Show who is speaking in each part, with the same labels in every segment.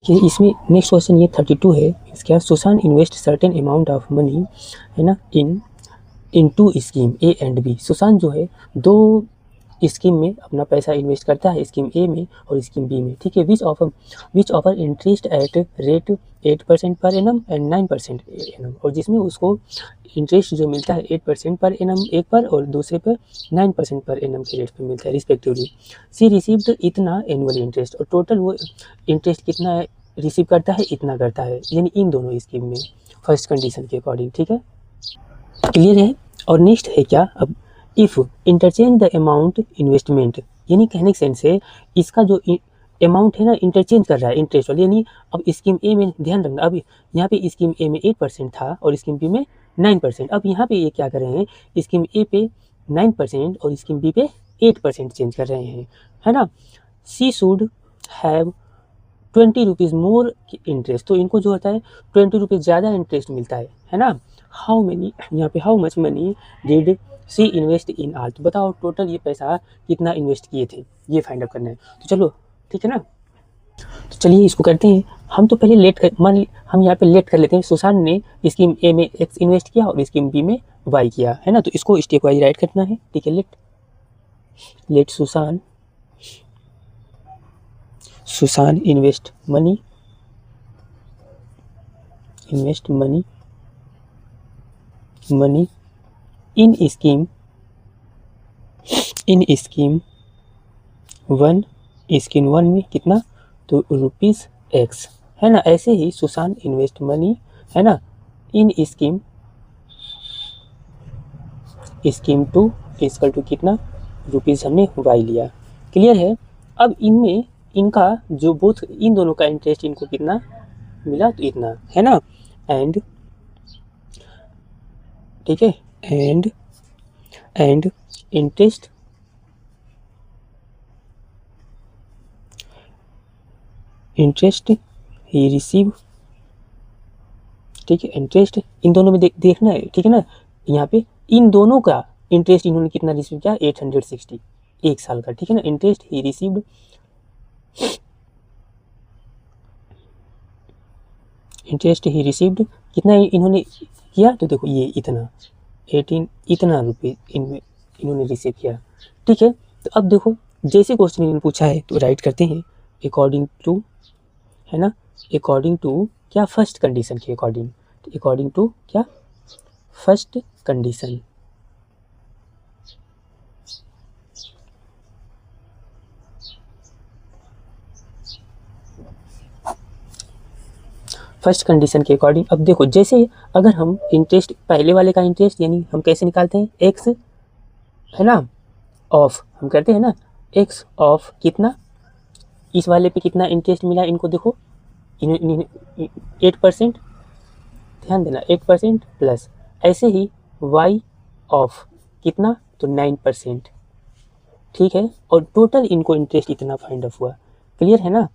Speaker 1: कि इसमें next question ये 32 है। इसके बाद Sushant invest certain amount of money, है ना, into scheme A and B. Sushant जो है दो स्कीम में अपना पैसा इन्वेस्ट करता है, स्कीम ए में और स्कीम बी में, ठीक है। Which offer interest at rate 8% per annum and 9% annum, और जिसमें उसको इंटरेस्ट जो मिलता है 8% पर एनम एक पर और दूसरे पर 9% पर एनम के रेट पे मिलता है रिस्पेक्टिवली। सी रिसीव्ड इतना एनुअल इंटरेस्ट, और टोटल वो इंटरेस्ट कितना रिसीव करता है, इतना करता है, यानी इन दोनों स्कीम में फर्स्ट कंडीशन के अकॉर्डिंग, ठीक है, क्लियर है। और नेक्स्ट है क्या, अब if interchange the amount investment, यानी कहने के सेंस है इसका जो अमाउंट है ना इंटरचेंज कर रहा है इंटरेस्ट वाले, यानी अब स्कीम ए में ध्यान रखना, अब यहाँ पे स्कीम ए में 8% था और स्कीम बी में 9%। अब यहाँ पे ये क्या कर रहे हैं, स्कीम ए पे 9% और स्कीम बी पे 8% चेंज कर रहे हैं, है ना। She should have 20 rupees more interest, तो इनको जो होता है 20 रुपीज़ ज़्यादा इंटरेस्ट मिलता है ना। हाउ मेनी, यहाँ पे how much money did she invest in all, तो बताओ टोटल ये पैसा कितना इन्वेस्ट किए थे, ये फाइंड आउट करना है। तो चलो ठीक है ना, तो चलिए इसको करते हैं। हम तो पहले लेट कर, हम यहाँ पे लेट कर लेते हैं। सुशांत ने स्कीम ए में एक्स इन्वेस्ट किया और स्कीम बी में वाई किया, है ना, तो इसको स्टेप वाइज राइट करना है, ठीक है। Let Sushant invest money in scheme one, scheme one में कितना, तो रुपीज़ एक्स, है ना। ऐसे ही सुशांत इन्वेस्ट मनी, है ना, इन स्कीम टू इक्वल टू कितना, रुपीज़ हमने वाई लिया, क्लियर है। अब इनमें इनका जो बोथ इन दोनों का इंटरेस्ट इनको कितना मिला, तो इतना, है ना। एंड ठीक है, एंड इंटरेस्ट ही रिसीव, ठीक है। इंटरेस्ट इन दोनों में देखना है, ठीक है ना। यहाँ पे इन दोनों का इंटरेस्ट इन्होंने कितना रिसीव किया, 860 एक साल का, ठीक है ना। इंटरेस्ट ही रिसीव्ड, कितना इन्होंने किया, तो देखो ये इतना 18 इतना रुपये इन्होंने रिसीव किया, ठीक है। तो अब देखो जैसे क्वेश्चन इन्होंने पूछा है तो राइट करते हैं अकॉर्डिंग टू, है ना, अकॉर्डिंग टू क्या, फर्स्ट कंडीशन के अकॉर्डिंग, तो अकॉर्डिंग टू क्या, फर्स्ट कंडीशन, फर्स्ट कंडीशन के अकॉर्डिंग। अब देखो जैसे अगर हम इंटरेस्ट पहले वाले का इंटरेस्ट, यानी हम कैसे निकालते हैं, एक्स, है ना, ऑफ, हम करते हैं ना एक्स ऑफ कितना, इस वाले पे कितना इंटरेस्ट मिला इनको, देखो 8%, ध्यान देना 8% प्लस, ऐसे ही वाई ऑफ कितना, तो 9%, ठीक है। और टोटल इनको इंटरेस्ट इतना फाइंड ऑफ हुआ, क्लियर है ना,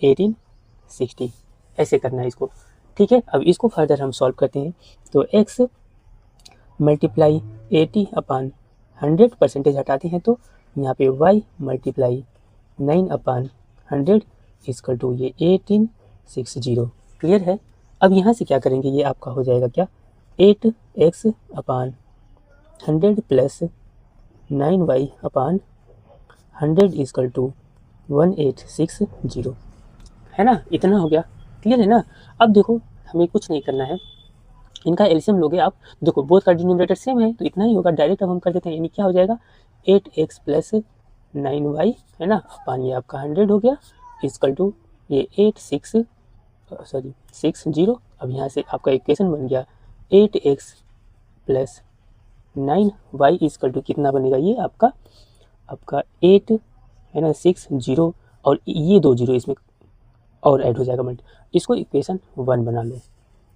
Speaker 1: 1860, ऐसे करना है इसको, ठीक है। अब इसको फर्दर हम सॉल्व करते हैं, तो x मल्टीप्लाई 80/100 परसेंटेज हटाते हैं तो यहाँ पे y मल्टीप्लाई 9/100 इक्वल टू ये 1860, क्लियर है। अब यहाँ से क्या करेंगे, ये आपका हो जाएगा क्या, 8x/100 plus 9y/100 equal to 1860, है ना, इतना हो गया, क्लियर है ना। अब देखो हमें कुछ नहीं करना है, इनका एलसीएम लोगे आप, देखो बोथ का डिनोमिनेटर सेम है तो इतना ही होगा, डायरेक्ट अब हम कर देते हैं, यानी क्या हो जाएगा 8x प्लस 9y, है ना, अपान ये आपका 100 हो गया इक्वल टू ये 60। अब यहाँ से आपका इक्वेशन बन गया 8x plus 9y equal to कितना बनेगा, ये आपका 8, है ना, 60 और ये 2 जीरो इसमें और ऐड हो जाएगा मल्टी, इसको इक्वेशन 1 बना लो,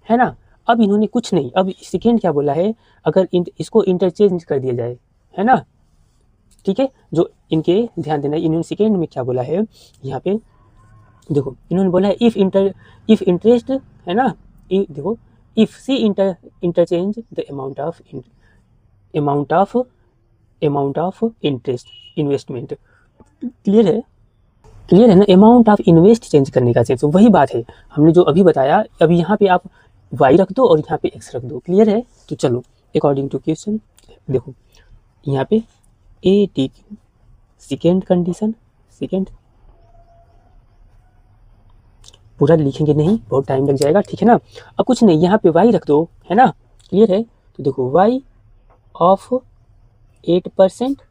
Speaker 1: है ना। अब इन्होंने कुछ नहीं, अब सेकेंड क्या बोला है, अगर इसको इंटरचेंज कर दिया जाए, है ना, ठीक है। जो इनके ध्यान देना, इन्होंने सेकेंड में क्या बोला है, यहाँ पे देखो इन्होंने बोला है इफ इंटरेस्ट, है ना, देखो if see interchange the amount of interest investment, clear है। क्लियर है ना, अमाउंट ऑफ इन्वेस्ट चेंज करने का सेंस, वही बात है हमने जो अभी बताया। अभी यहाँ पे आप y रख दो और यहाँ पे x रख दो, क्लियर है। तो चलो अकॉर्डिंग टू क्वेश्चन देखो यहाँ पे A T second condition, second पूरा लिखेंगे नहीं, बहुत टाइम लग जाएगा, ठीक है ना। अब कुछ नहीं, यहाँ पे y रख दो, है ना, क्लियर है। तो देखो y ऑफ 8%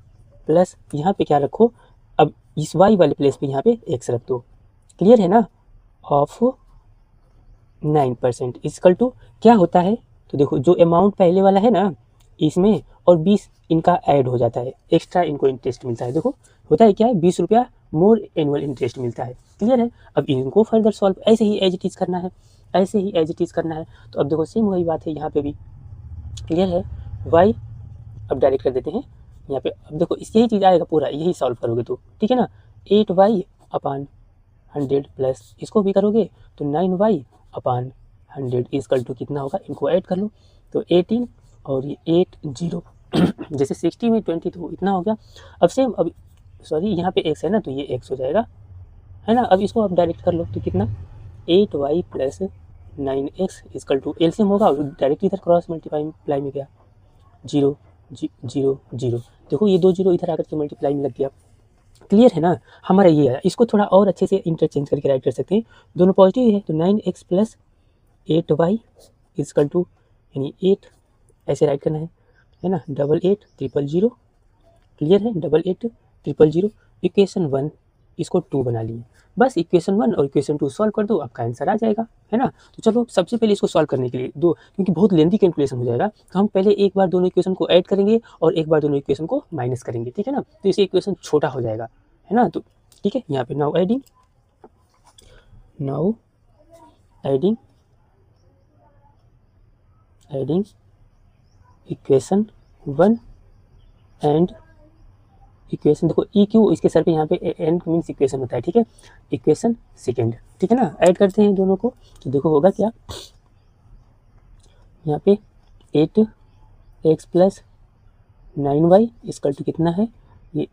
Speaker 1: प्लस यहाँ पे क्या रखो, अब इस y वाले प्लेस पे यहाँ पे x रख दो, क्लियर है ना, ऑफ 9% इक्वल टू क्या होता है। तो देखो जो अमाउंट पहले वाला है ना इसमें और 20 इनका ऐड हो जाता है, एक्स्ट्रा इनको इंटरेस्ट मिलता है। देखो होता है क्या है, 20 रुपया मोर एनुअल इंटरेस्ट मिलता है, क्लियर है। अब इनको फर्दर सॉल्व ऐसे ही एज इट इज़ करना है, ऐसे ही एज इट इज़ करना है। तो अब देखो सेम वही बात है यहाँ पे भी, क्लियर है। y अब डायरेक्ट कर देते हैं यहाँ पे, अब देखो इस यही चीज़ आएगा पूरा, यही सॉल्व करोगे तो, ठीक है ना। 8y अपान 100 प्लस इसको भी करोगे तो 9y अपान 100 इक्वल टू कितना होगा, इनको ऐड कर लो तो 18 और ये 80 जैसे 60 में 20 तो इतना हो गया। अब सेम, अब सॉरी यहाँ पे x है ना तो ये x हो जाएगा, है ना। अब इसको आप डायरेक्ट कर लो तो कितना 8y plus 9x equal to LCM होगा और डायरेक्ट इधर क्रॉस मल्टीप्लाई में गया 0 0 0। देखो ये 2 0 इधर आकर के मल्टीप्लाई में लग गया, क्लियर है ना। हमारा ये है, इसको थोड़ा और अच्छे से इंटरचेंज करके राइट कर सकते हैं, दोनों पॉजिटिव है तो 9x plus 8y equal to यानी 8 ऐसे राइट करना है ना, 88 000, क्लियर है, 88 000। इक्वेशन 1 इसको 2 बना लिए, बस इक्वेशन 1 और इक्वेशन 2 सॉल्व कर दो, आपका आंसर आ जाएगा, है ना। तो चलो सबसे पहले इसको सॉल्व करने के लिए दो, क्योंकि बहुत लेंथी कैलकुलेशन हो जाएगा, तो हम पहले एक बार दोनों इक्वेशन को ऐड करेंगे और एक बार दोनों इक्वेशन को माइनस करेंगे, ठीक है ना। तो इससे इक्वेशन छोटा हो जाएगा, है ना। तो ठीक है, यहाँ पे now adding equation 1 and equation, देखो ई क्यू इसके सर पे यहाँ पे एन मीन्स इक्वेशन होता है, ठीक है, इक्वेशन सेकेंड, ठीक है ना। ऐड करते हैं दोनों को तो देखो होगा क्या, यहाँ पे 8x plus 9y is equal to कितना है, ये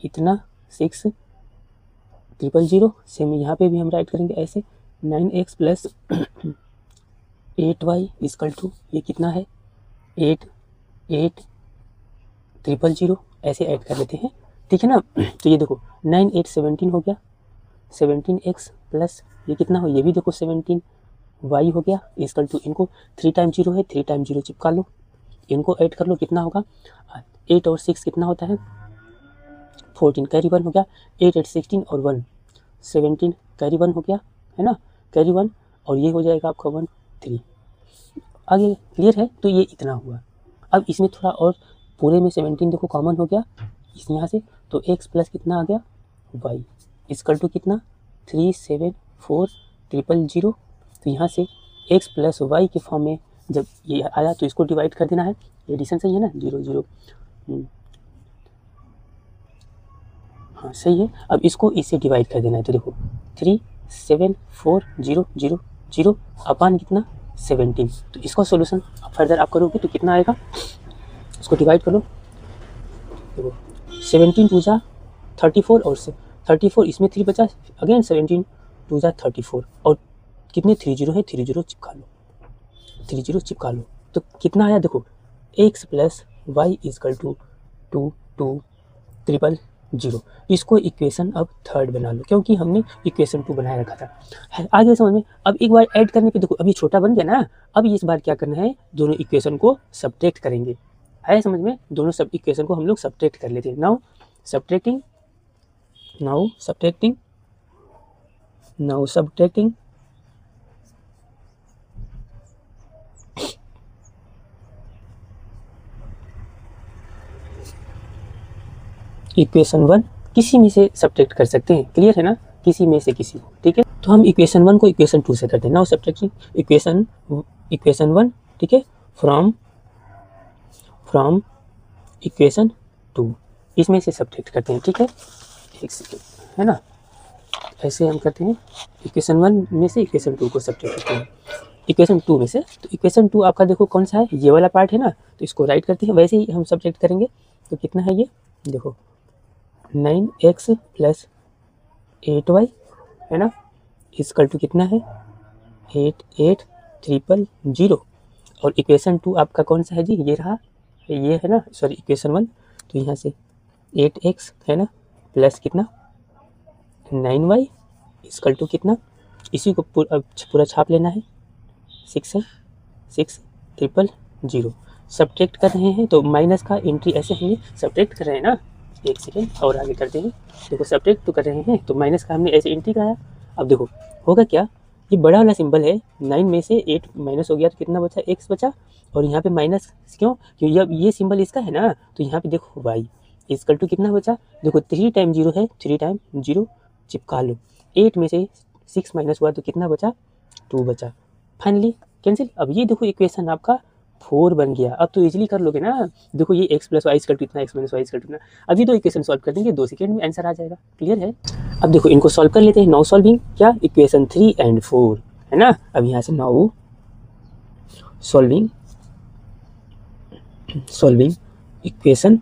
Speaker 1: इतना 6,000,000। सेम यहाँ पे भी हम राइट करेंगे ऐसे 9x plus 8y is equal to ये कितना है 8,000,000 ऐसे ऐड कर लेते हैं, ठीक है ना। तो ये देखो 9 8 17 हो गया, 17x प्लस ये कितना हो, ये भी देखो 17y हो गया इसकल टू, इनको 3 टाइम 0 है, 3 टाइम 0 चिपका लो, इनको ऐड कर लो कितना होगा 8 और 6 कितना होता है 14, कैरी 1 हो गया, 8 8 16 और 1 17, कैरी 1 हो गया, है ना, कैरी 1 और ये हो जाएगा आपका 1 3 आगे, क्लियर है। तो ये इतना हुआ। अब इसमें थोड़ा और पूरे में 17 देखो कॉमन हो गया इस यहाँ से, तो x प्लस कितना आ गया y इसकल टू कितना 374,000। तो यहाँ से x प्लस y के फॉर्म में जब ये आया तो इसको डिवाइड कर देना है, एडिशन सही है ना, 0 0 हाँ सही है। अब इसको इससे डिवाइड कर देना है, तो देखो 374,000 अपान कितना 17। तो इसका सॉल्यूशन फर्दर आप करोगे तो कितना आएगा, इसको डिवाइड करो, देखो 17 2 जा 34 और 34 इसमें 3 बचा, अगेन 17 2 जा 34 और कितने 30 है, 30 चिपका लो, 30 चिपका लो। तो कितना आया देखो x plus y equal to 2,2,0,0,0। इसको इक्वेशन अब थर्ड बना लो, क्योंकि हमने इक्वेशन 2 बनाए रखा था, आगे समझ में। अब एक बार ऐड करने पे देखो अभी छोटा बन गया ना, अब इस बार क्या करना है, दोनों इक्वेशन को सब्ट्रैक्ट करेंगे, है समझ में, दोनों सब इक्वेशन को हम लोग सब्ट्रैक्ट कर लेते हैं। नाउ सब्ट्रैक्टिंग इक्वेशन 1 किसी में से सब्ट्रैक्ट कर सकते हैं, क्लियर है ना, किसी में से किसी, ठीक है। तो हम इक्वेशन 1 को इक्वेशन 2 से करते हैं। नाउ सब्ट्रैक्टिंग इक्वेशन 1, ठीक है, फ्रॉम इक्वेशन 2 इसमें से सब्ट्रैक्ट करते हैं, ठीक है, एक सेकेंड, है ना, ऐसे हम करते हैं, इक्वेशन 1 में से इक्वेशन 2 को सब्ट्रैक्ट करते हैं इक्वेशन 2 में से। तो इक्वेशन 2 आपका देखो कौन सा है, ये वाला पार्ट है ना, तो इसको राइट करते हैं, वैसे ही हम सब्ट्रैक्ट करेंगे। तो कितना है ये देखो 9x प्लस 8y है ना, इक्वल टू कितना है 88,000। और इक्वेशन 2 आपका कौन सा है जी, ये रहा, ये है ना, सॉरी इक्वेशन 1। तो यहाँ से 8x है ना प्लस कितना 9y इक्वल टू कितना, इसी को पूरा छाप लेना है, 6 है 6,000। सब्ट्रैक्ट कर रहे हैं तो माइनस का एंट्री ऐसे हमने सब्ट्रैक्ट कर रहे हैं ना, एक सेकेंड और आगे करते हैं। देखो सब्ट्रैक्ट तो कर रहे हैं तो माइनस का हमने ऐसे एंट्री कराया। अब देखो होगा क्या, ये बड़ा वाला सिंबल है, 9 में से 8 माइनस हो गया तो कितना बचा, x बचा। और यहाँ पे माइनस क्यों, क्योंकि अब ये सिंबल इसका है ना, तो यहाँ पे देखो y इक्वल टू कितना बचा, देखो 3 टाइम 0 है, 3 टाइम 0 चिपका लो। 8 में से 6 माइनस हुआ तो कितना बचा, 2 बचा। Finally cancel. अब ये देखो इक्वेशन आपका 4 बन गया। अब तो इजीली कर लोगे ना, देखो ये x plus y equal to इतना, x minus y equal to इतना। अभी तो इक्वेशन सॉल्व कर देंगे 2 सेकेंड में आंसर आ जाएगा, क्लियर है। अब देखो इनको सॉल्व कर लेते हैं। नाउ सॉल्विंग क्या, इक्वेशन 3 एंड 4 है ना। अब यहाँ से नाउ सॉल्विंग इक्वेशन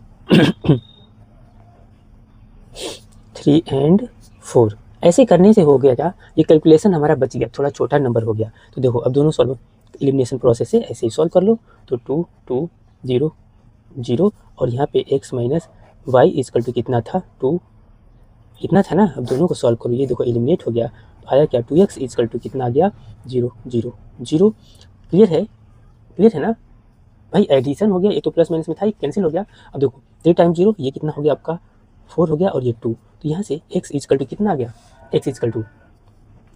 Speaker 1: 3 एंड 4। ऐसे करने से हो गया क्या, ये कैलकुलेशन हमारा बच गया, थोड़ा छोटा नंबर हो गया। तो देखो अब दोनों सॉल्व एलिमिनेशन प्रोसेस से ऐसे ही सॉल्व कर लो। तो 2 2 0 0 और यहाँ पे x minus y equal to कितना था, 2 इतना था ना। अब दोनों को सॉल्व करो, ये देखो एलिमिनेट हो गया तो आया क्या, 2x इक्वल टू कितना आ गया 0 0 0। क्लियर है ना भाई, एडिशन हो गया, ये तो प्लस माइनस में था, कैंसिल हो गया। अब देखो 3 टाइम 0 ये कितना हो गया आपका 4 हो गया, और ये 2, तो यहाँ से x इक्वल टू कितना आ गया, x इक्वल टू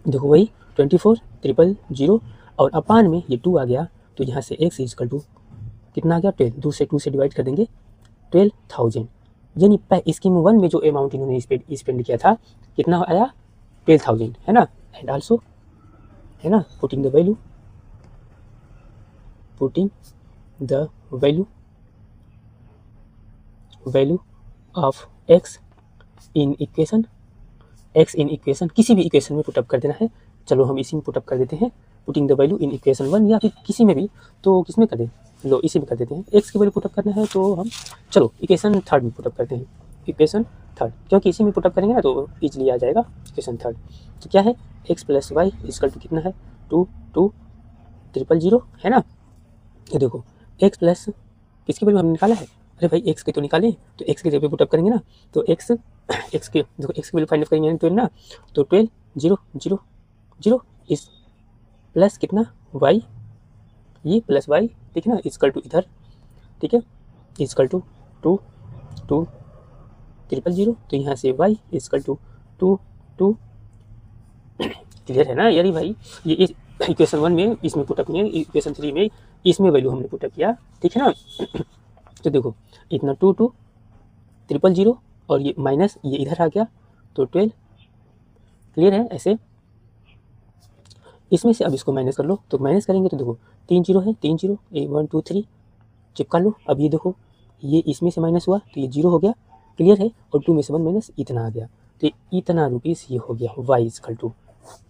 Speaker 1: देखो वही 24,000 और अपान में ये 2 आ गया, तो यहाँ से x इक्वल टू कितना आ गया 12, 2 से डिवाइड कर देंगे 12,000। यानी स्कीम 1 में जो अमाउंट इन्होंने स्पेंड किया था कितना आया 12,000 है ना। एंड आल्सो है ना, putting the value of x in equation किसी भी इक्वेशन में पुटअप कर देना है। चलो हम इसी में पुटअप कर देते हैं, putting the value in equation 1 या फिर किसी में भी, तो किसमें कर दें, लो इसी में कर देते हैं। x की वैल्यू पुटअप करना है तो हम चलो इक्वेशन 3 में पुटअप करते हैं, इक्वेशन 3, क्योंकि इसी में पुटअप करेंगे ना तो इजीली आ जाएगा इक्वेशन 3। तो क्या है, x plus y equal to कितना है 2 2 000 है ना। ये देखो x प्लस किसकी वैल्यू हमने निकाला है, अरे भाई x के तो निकालें, तो x की जगह पुटअप करेंगे ना, तो x के देखो x की वैल्यू फाइंड आउट करेंगे 12 ना, तो 12 0 0 0 इस प्लस कितना y, ये प्लस y ठीक है ना, इक्वल टू इधर ठीक है, इक्वल टू 2 2 000, तो यहाँ से y इक्वल टू 2 2। क्लियर है ना यारी भाई, ये इस इक्वेशन 1 में इसमें पुटअप नहीं है, इक्वेशन 3 में इसमें वैल्यू हमने पुटअप किया, ठीक है ना। तो देखो इतना 2 2 000 और ये माइनस ये इधर आ गया तो 12। क्लियर है, ऐसे इसमें से अब इसको माइनस कर लो, तो माइनस करेंगे तो देखो 3 0 है, 3 0 1 2 3 चिपका लो। अब ये देखो ये इसमें से माइनस हुआ तो ये 0 हो गया, क्लियर है, और 2 में से 1 माइनस इतना आ गया, तो इतना रुपीस ये हो गया y इक्वल टू।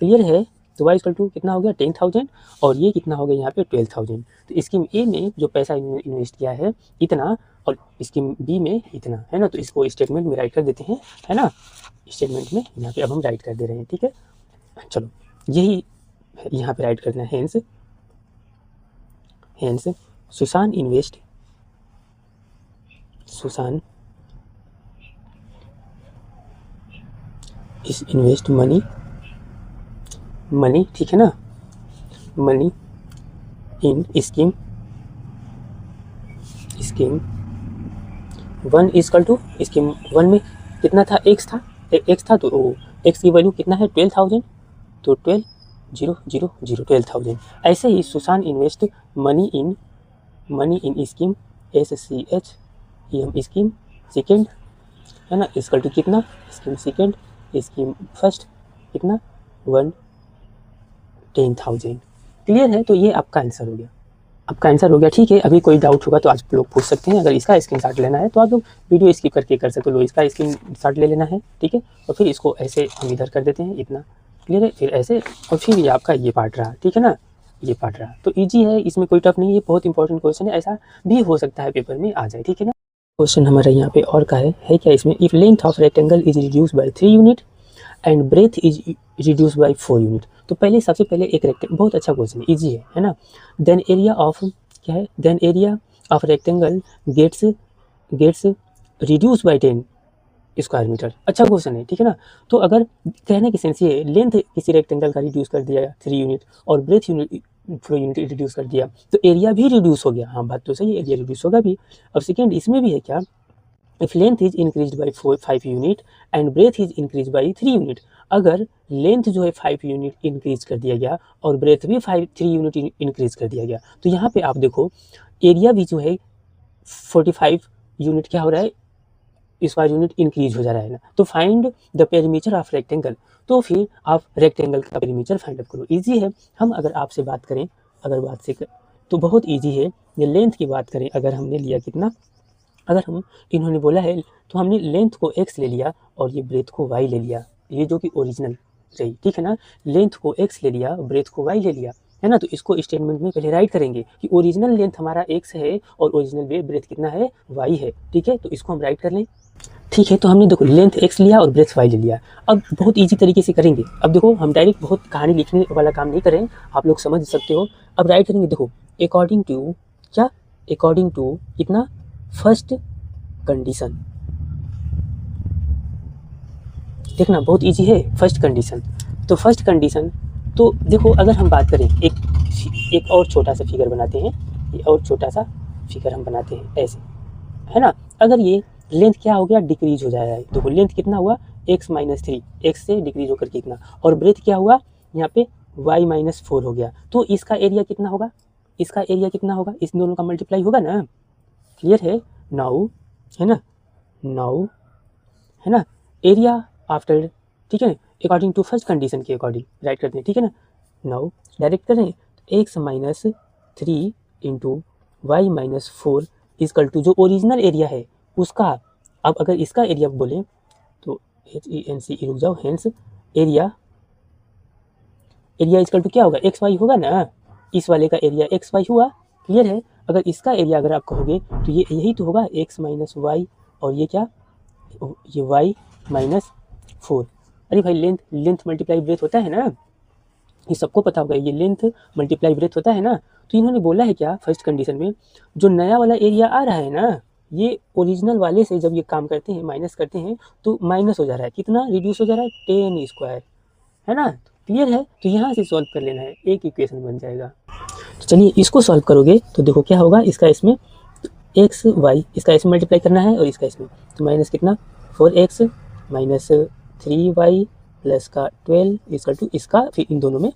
Speaker 1: क्लियर है, तो y इक्वल टू कितना हो गया 10,000 और ये कितना हो गया यहाँ पे 12,000। तो स्कीम ए में जो पैसा इन्वेस्ट किया है इतना और स्कीम बी में इतना है ना, तो इसको स्टेटमेंट में राइट कर देते हैं है ना, स्टेटमेंट में यहाँ पे अब हम राइट कर दे रहे हैं, ठीक है। चलो यही यहाँ पे राइट करना है, हेंस सुशान इन्वेस्ट मनी ठीक है ना, money in scheme 1 equal to scheme 1 में कितना था x था तो x की वैल्यू कितना है 12,000, तो 12,000 ऐसे ही Sushant invest money in scheme SCHEM scheme second है ना, इक्वल टू कितना स्कीम सेकेंड स्कीम फर्स्ट कितना 10,000। क्लियर है, तो ये आपका आंसर हो गया, ठीक है। अभी कोई डाउट होगा तो आज लोग पूछ सकते हैं, अगर इसका स्क्रीनशॉट लेना है तो आप लोग वीडियो स्किप करके कर सकते हो, इसका स्क्रीनशॉट ले लेना है, ठीक है। और फिर इसको ऐसे हम इधर कर देते हैं इतना, क्लियर है, फिर ऐसे और फिर ये आपका ये पार्ट रहा, ठीक है ना, ये पार्ट रहा। तो ईजी है, इसमें कोई टफ नहीं है, ये बहुत इंपॉर्टेंट क्वेश्चन है, ऐसा भी हो सकता है पेपर में आ जाए, ठीक है ना। क्वेश्चन हमारा यहाँ पे और का है क्या इसमें, if length of rectangle is reduce by 3 unit and breadth is reduce by 4 unit. तो पहले सबसे पहले एक रेक्टेंगल, बहुत अच्छा क्वेश्चन है, ईजी है ना। देन एरिया ऑफ क्या है, then area of rectangle gets reduce by 10 square metre. अच्छा क्वेश्चन है, ठीक है ना। तो अगर कहने की सेंस ये है, लेंथ किसी रेक्टेंगल का रिड्यूस कर दिया 3 यूनिट और ब्रेथ यूनिट 4 यूनिट रिड्यूस कर दिया, तो एरिया भी रिड्यूस हो गया। हाँ बात तो सही है, एरिया रिड्यूस होगा भी। अब सेकेंड इसमें भी है क्या, if length is increase by 5 unit and breadth is increase by 3 unit. अगर लेंथ जो है 5 यूनिट इंक्रीज कर दिया गया और ब्रेथ भी 3 यूनिट इंक्रीज कर दिया गया, तो यहाँ पे आप देखो एरिया भी जो है 45 यूनिट क्या हो रहा है, स्क्वायर यूनिट इंक्रीज हो जा रहा है ना। तो find the perimeter of rectangle. तो फिर आप रेक्टेंगल का पेरीमीटर फाइंड आउट करो। इजी है। हम अगर आपसे बात करें, अगर बात से तो बहुत इजी है। ये लेंथ की बात करें, अगर हमने लिया कितना, अगर हम इन्होंने बोला है तो हमने लेंथ को x ले लिया और ये ब्रेथ को y ले लिया, ये जो कि ओरिजिनल रही, ठीक है ना। लेंथ को x ले लिया, ब्रेथ को y ले लिया, है ना। तो इसको स्टेटमेंट में पहले राइट करेंगे कि ओरिजिनल लेंथ हमारा x है और ओरिजिनल ब्रेथ कितना है, y है, ठीक है। तो इसको हम राइट कर लें, ठीक है। तो हमने देखो लेंथ x लिया और ब्रेथ y ले लिया। अब बहुत इजी तरीके से करेंगे। अब देखो हम डायरेक्ट बहुत कहानी लिखने वाला काम नहीं करें, आप लोग समझ सकते हो। अब राइट करेंगे, देखो अकॉर्डिंग टू क्या, अकॉर्डिंग टू कितना, फर्स्ट कंडीशन। देखना बहुत इजी है, फर्स्ट कंडीशन। तो फर्स्ट कंडीशन, तो देखो अगर हम बात करें, एक और छोटा सा फिगर बनाते हैं, ये और छोटा सा फिगर हम बनाते हैं ऐसे, है ना। अगर ये लेंथ क्या हो गया, डिक्रीज हो जा रहा है। देखो लेंथ कितना हुआ, x माइनस 3, एक्स से डिक्रीज होकर के इतना, और ब्रेथ क्या हुआ यहाँ पे y माइनस 4 हो गया। तो इसका एरिया कितना होगा, इसका एरिया कितना होगा, इस दोनों का मल्टीप्लाई होगा ना, क्लियर है। नाउ है ना, नाउ है ना, एरिया आफ्टर, ठीक है, अकॉर्डिंग टू फर्स्ट कंडीशन के अकॉर्डिंग राइट करते हैं, ठीक है ना। नाउ डायरेक्ट करें, x minus 3 into y minus 4 equal to जो ओरिजिनल एरिया है उसका। अब अगर इसका एरिया बोलें तो HENC रुक जाओ, hence area, area equal to क्या होगा, एक्स वाई होगा ना। इस वाले का एरिया एक्स वाई हुआ, क्लियर है। अगर इसका एरिया अगर आप कहोगे तो ये यही तो होगा, एक्स माइनस वाई, और ये क्या, ये वाई माइनस 4। अरे भाई लेंथ मल्टीप्लाई ब्रेथ होता है ना, ये सबको पता होगा, ये लेंथ मल्टीप्लाई ब्रेथ होता है ना। तो इन्होंने बोला है क्या, फर्स्ट कंडीशन में जो नया वाला एरिया आ रहा है ना, ये ओरिजिनल वाले से जब ये काम करते हैं, माइनस करते हैं, तो माइनस हो जा रहा है, कितना रिड्यूस हो जा रहा है, 10 स्क्वायर, है ना। क्लियर है। तो यहाँ से सॉल्व कर लेना है, एक इक्वेशन बन जाएगा। तो चलिए इसको सॉल्व करोगे तो देखो क्या होगा, इसका इसमें एक्स वाई, इसका इसमें मल्टीप्लाई करना है और इसका इसमें, तो माइनस कितना 4x माइनस 3y प्लस का 12 इसकल टू इसका, फिर इन दोनों में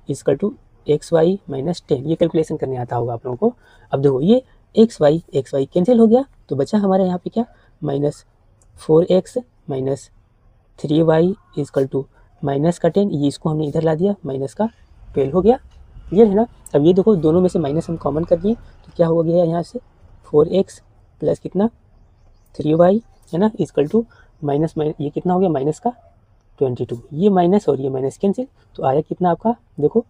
Speaker 1: equal to x y minus 10। ये कैलकुलेशन करने आता होगा आप लोगों को। अब देखो ये एक्स वाई कैंसिल हो गया, तो बचा हमारे यहाँ पे क्या, minus 4x minus 3y equal to minus का 10, ये इसको हमने इधर ला दिया, माइनस का 12 हो गया, क्लियर है ना। अब ये देखो दोनों में से माइनस हम कॉमन कर दिए, तो क्या हो गया यहाँ से 4x प्लस कितना 3y, है ना, इजकल टू माइनस ये कितना हो गया, माइनस का 22। ये माइनस और ये माइनस कैंसिल, तो आया कितना आपका, देखो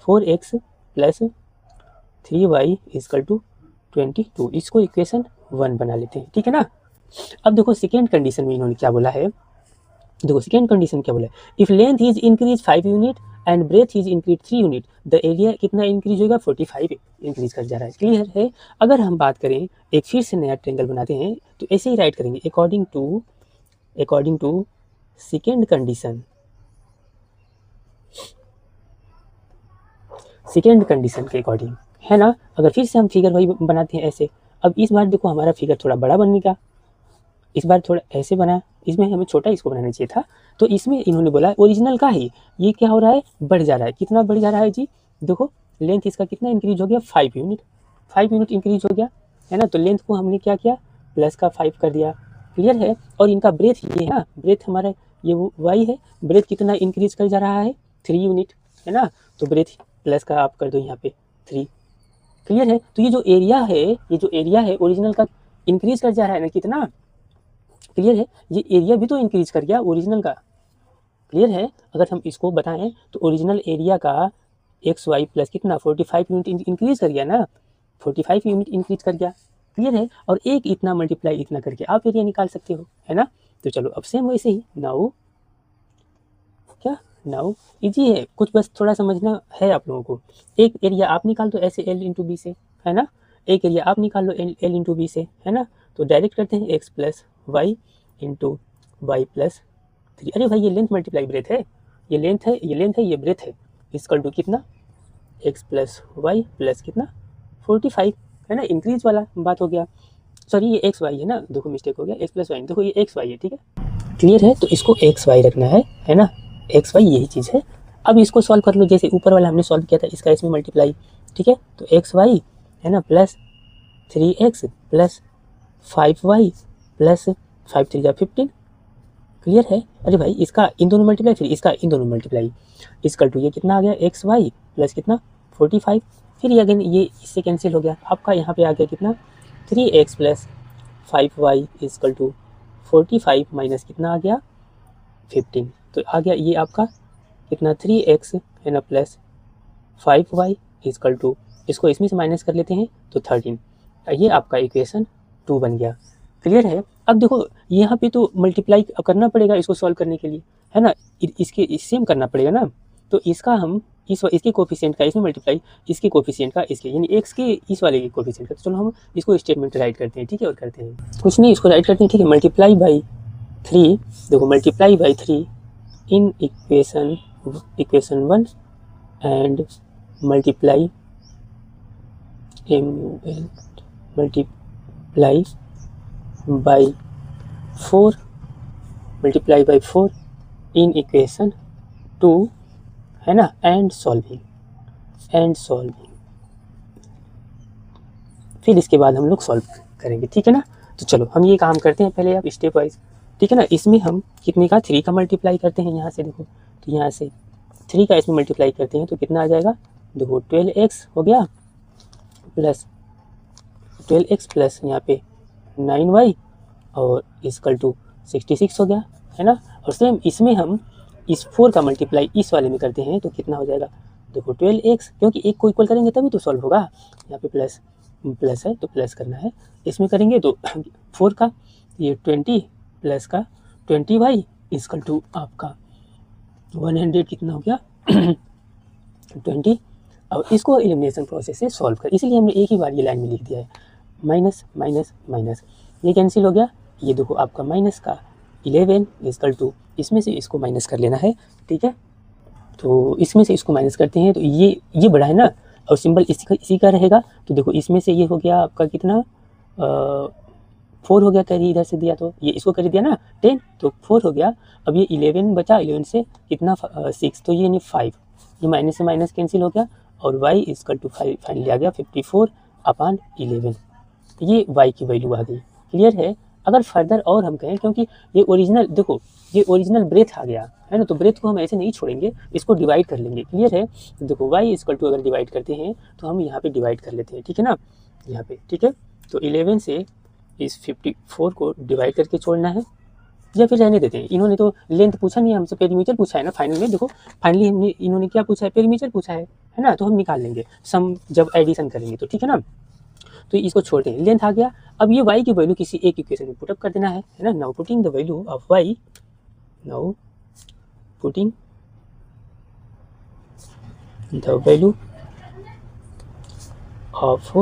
Speaker 1: 4x plus 3y is equal to 22। इसको इक्वेशन 1 बना लेते हैं, ठीक है ना। अब देखो सेकेंड कंडीशन में इन्होंने क्या बोला है, देखो सेकेंड कंडीशन क्या बोला है, if length is increase 5 unit and breadth is increase 3 unit, the area कितना इंक्रीज होगा, 45 इंक्रीज कर जा रहा है, क्लियर है। अगर हम बात करें, एक फिर से नया ट्रेंगल बनाते हैं, तो ऐसे ही राइट करेंगे, according to second condition, second condition के अकॉर्डिंग, है ना। अगर फिर से हम फिगर वही बनाते हैं ऐसे, अब इस बार देखो हमारा फिगर थोड़ा बड़ा बनने का, इस बार थोड़ा ऐसे बना, इसमें हमें छोटा इसको बनाना चाहिए था। तो इसमें इन्होंने बोला ओरिजिनल का ही ये क्या हो रहा है, बढ़ जा रहा है, कितना बढ़ जा रहा है जी, देखो लेंथ इसका कितना इंक्रीज हो गया, 5 यूनिट इंक्रीज हो गया, है ना। तो लेंथ को हमने क्या किया, प्लस का 5 कर दिया, क्लियर है। और इनका ब्रेथ ये है ना, ब्रेथ हमारा ये वाई है, ब्रेथ कितना इंक्रीज कर जा रहा है, 3 यूनिट, है ना। तो ब्रेथ प्लस का आप कर दो यहाँ पे 3, क्लियर है। तो ये जो एरिया है ओरिजिनल का इंक्रीज कर जा रहा है ना, कितना, क्लियर है। ये एरिया भी तो इंक्रीज कर गया ओरिजिनल का, क्लियर है। अगर हम इसको बताएं तो ओरिजिनल एरिया का एक्स वाई प्लस कितना 45 यूनिट इंक्रीज कर गया ना, 45 यूनिट इंक्रीज कर गया, क्लियर है। और एक इतना मल्टीप्लाई इतना करके आप एरिया निकाल सकते हो, है ना। तो चलो अब सेम वैसे ही नाउ क्या नाउ इजी है, कुछ बस थोड़ा समझना है आप लोगों को। एक एरिया आप निकाल दो ऐसे एल इंटू बी से, है ना, एक एरिया आप निकाल लो एल इंटू बी से, है ना। तो डायरेक्ट करते हैं x plus y into y plus 3। अरे भाई ये लेंथ मल्टीप्लाई ब्रेथ है, ये लेंथ है, ये लेंथ है, ये ब्रेथ है। इसका टू कितना एक्स प्लस वाई प्लस कितना 45, है ना, इंक्रीज वाला बात हो गया। सॉरी ये एक्स वाई है ना, देखो मिस्टेक हो गया, एक्स प्लस वाई, देखो ये एक्स वाई है, ठीक है, क्लियर है। तो इसको एक्स वाई रखना है ना, एक्स वाई यही चीज़ है। अब इसको सॉल्व कर लो, जैसे ऊपर वाला हमने सॉल्व किया था, इसका इसमें मल्टीप्लाई, ठीक है। तो एक्स वाई है ना plus 3x plus 5y plus 5 3 जा 15, क्लियर है। अरे भाई इसका इन दोनों मल्टीप्लाई, फिर इसका इन दोनों मल्टीप्लाई, इसकल टू ये कितना आ गया एक्स वाई प्लस कितना 45, फिर ये अगेन ये इससे कैंसिल हो गया, आपका यहाँ पे आ गया कितना 3x plus 5y is equal to 45 minus कितना आ गया 15, तो आ गया ये आपका कितना 3x है ना प्लस 5y इजकल टू, इसको इसमें से माइनस कर लेते हैं तो 13, ये आपका इक्वेशन 2 बन गया, क्लियर है। अब देखो यहाँ पे तो मल्टीप्लाई करना पड़ेगा इसको सॉल्व करने के लिए, है ना, इसके सेम करना पड़ेगा ना। तो इसका हम इसके कोफिशिएंट का इसमें मल्टीप्लाई, इसके कोफिशिएंट का इसके, यानी एक्स के इस वाले के कोफिशिएंट का। तो चलो हम इसको स्टेटमेंट राइट करते हैं, ठीक है, और करते हैं कुछ नहीं, इसको राइट करते हैं, ठीक है। मल्टीप्लाई बाई 3, देखो multiply by 3 in equation 1 and multiply multiply by 4 multiply by 4 in equation 2, है ना, एंड सॉल्विंग फिर इसके बाद हम लोग सॉल्व करेंगे, ठीक है ना। तो चलो हम ये काम करते हैं पहले, आप स्टेप वाइज, ठीक है ना। इसमें हम कितने का 3 का मल्टीप्लाई करते हैं यहाँ से, देखो तो यहाँ से 3 का इसमें मल्टीप्लाई करते हैं तो कितना आ जाएगा, देखो 12x हो गया प्लस 12x प्लस यहाँ पे 9y और इजकल टू 66 हो गया, है ना। और सेम इसमें हम इस 4 का मल्टीप्लाई इस वाले में करते हैं तो कितना हो जाएगा, देखो 12x, क्योंकि एक को इक्वल करेंगे तभी तो सॉल्व होगा, यहाँ पे प्लस है तो प्लस करना है, इसमें करेंगे तो 4 का ये 20 प्लस का 20y इजकल टू आपका 100 कितना हो गया 20। और इसको एलिमिनेशन प्रोसेस से सॉल्व कर, इसलिए हमने एक ही बार ये लाइन में लिख दिया है, माइनस माइनस माइनस, ये कैंसिल हो गया, ये देखो आपका माइनस का 11 इजकल टू, इसमें से इसको माइनस कर लेना है, ठीक है। तो इसमें से इसको माइनस करते हैं तो ये बड़ा है ना, और सिंबल इसी का रहेगा। तो देखो इसमें से ये हो गया आपका कितना 4 हो गया, करी इधर से दिया तो ये इसको कर दिया ना 10, तो 4 हो गया। अब ये 11 बचा, 11 से कितना 6, तो ये नहीं 5, ये माइनस से माइनस कैंसिल हो गया, और y इजकल टू 5 फाइनली आ गया 54/11, ये y की वैल्यू आ गई, क्लियर है। अगर फर्दर और हम कहें, क्योंकि ये ओरिजिनल, देखो ये ओरिजिनल ब्रेथ आ गया है ना, तो ब्रेथ को हम ऐसे नहीं छोड़ेंगे, इसको डिवाइड कर लेंगे, क्लियर है। देखो y इजकल टू अगर डिवाइड करते हैं तो हम यहाँ पे डिवाइड कर लेते हैं, ठीक है ना, यहाँ पे, ठीक है। तो 11 से इस 54 को डिवाइड करके छोड़ना है, या फिर रहने देते हैं। इन्होंने तो लेंथ पूछा नहीं हमसे, पेरीमीटर पूछा है ना फाइनल में, देखो फाइनली हमने इन्होंने क्या पूछा है, पेरीमीटर पूछा है ना, तो हम निकाल लेंगे सम जब एडिशन करेंगे तो, ठीक है ना। तो इसको छोड़ते हैं, लेंथ आ गया। अब ये y की वैल्यू किसी एक इक्वेशन में पुटअप कर देना है ना। Now putting the value of y, now putting the value of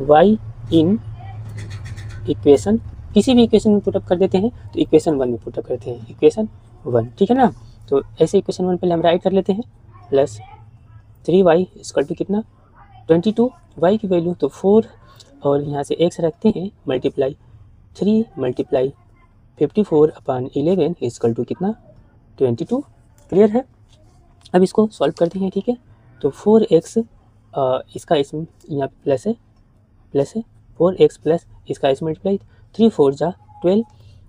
Speaker 1: y in equation, किसी भी इक्वेशन में पुटअप कर देते हैं, तो इक्वेशन 1 में पुटअप करते हैं, इक्वेशन 1, ठीक है ना। तो ऐसे इक्वेशन 1 पहले हम राइट कर लेते हैं, प्लस 3y इजकल टू कितना 22, y की वैल्यू तो 4, और यहाँ से x रखते हैं, मल्टीप्लाई 3 मल्टीप्लाई 54/11 इजकल टू कितना 22, क्लियर है। अब इसको सॉल्व करते हैं, ठीक है। तो 4x इसका इसमें यहाँ प्लस है 4x प्लस इसका इस मल्टीप्लाई 3 4 जा 12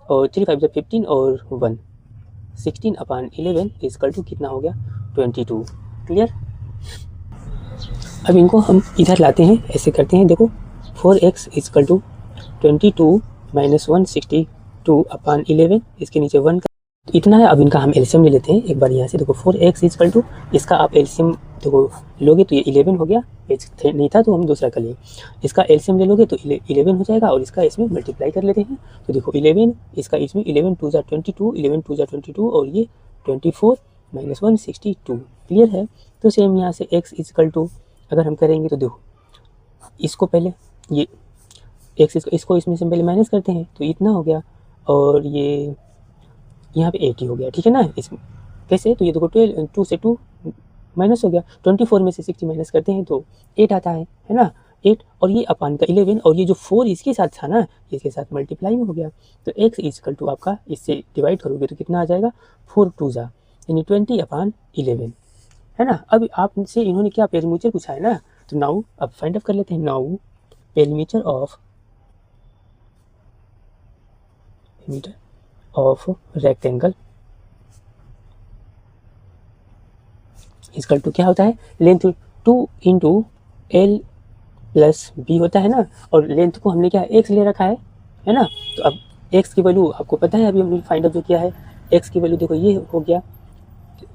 Speaker 1: और 3 5 जा 15 और 1 16/11 इजकल टू कितना हो गया 22, क्लियर। अब इनको हम इधर लाते हैं, ऐसे करते हैं, देखो 4x इजकल टू 22 माइनस 162/11, इसके नीचे 1 का इतना है। अब इनका हम एलसीएम ले लेते हैं एक बार यहाँ से, देखो 4x इजकल टू, इसका आप एलसीएम देखो लोगे तो ये 11 हो गया, नहीं था तो हम दूसरा कर लिए, इसका एलसीएम ले लोगे तो 11 हो जाएगा, और इसका इसमें मल्टीप्लाई कर लेते हैं। तो देखो 11 इसका इसमें 11 2 जा 22, 11 2 जा 22, और ये 24 माइनस 162। क्लियर है। तो सेम यहाँ से x इजकल टू अगर हम करेंगे तो देखो इसको पहले ये x इसको इसमें से पहले माइनस करते हैं तो इतना हो गया, और ये यहाँ पे 80 हो गया, ठीक है ना। इसमें कैसे, तो ये देखो 2 से 2 माइनस हो गया, 24 में से 60 माइनस करते हैं तो 8 आता है ना, 8, और ये अपान का 11, और ये जो 4 इसके साथ था ना, इसके साथ मल्टीप्लाई में हो गया। तो x इजकल टू आपका इससे डिवाइड करोगे तो कितना आ जाएगा, 4 2 जा यानी 20/11, है ना। अब आपसे इन्होंने क्या पेरीमीटर पूछा है ना, तो नाउ अब फाइंड आउट कर लेते हैं। Now perimeter of rectangle equal to क्या होता है, length 2 into L plus B होता है ना, और लेंथ को हमने क्या x ले रखा है ना। तो अब x की वैल्यू आपको पता है, अभी हमने फाइंड आउट जो किया है, x की वैल्यू देखो ये हो गया।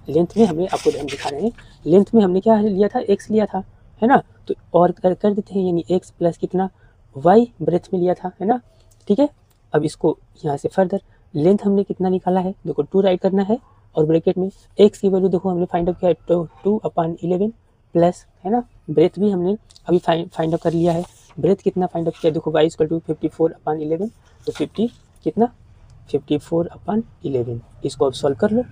Speaker 1: लेंथ में हमने आपको हम दिखा रहे हैं, लेंथ में हमने क्या लिया था, x लिया था, है ना। तो और कर देते हैं, यानी x प्लस कितना y ब्रेथ में लिया था, है ना, ठीक है। अब इसको यहाँ से फर्दर लेंथ हमने कितना निकाला है, देखो 2 राइट करना है, और ब्रैकेट में x की वैल्यू देखो हमने फाइंड आउट किया है 2/11 प्लस, है ना, ब्रेथ भी हमने अभी फाइंड आउट कर लिया है। ब्रेथ कितना फाइंड आउट किया, देखो y इक्वल टू 54/11, तो 50 कितना 54/11। इसको अब सॉल्व कर लो,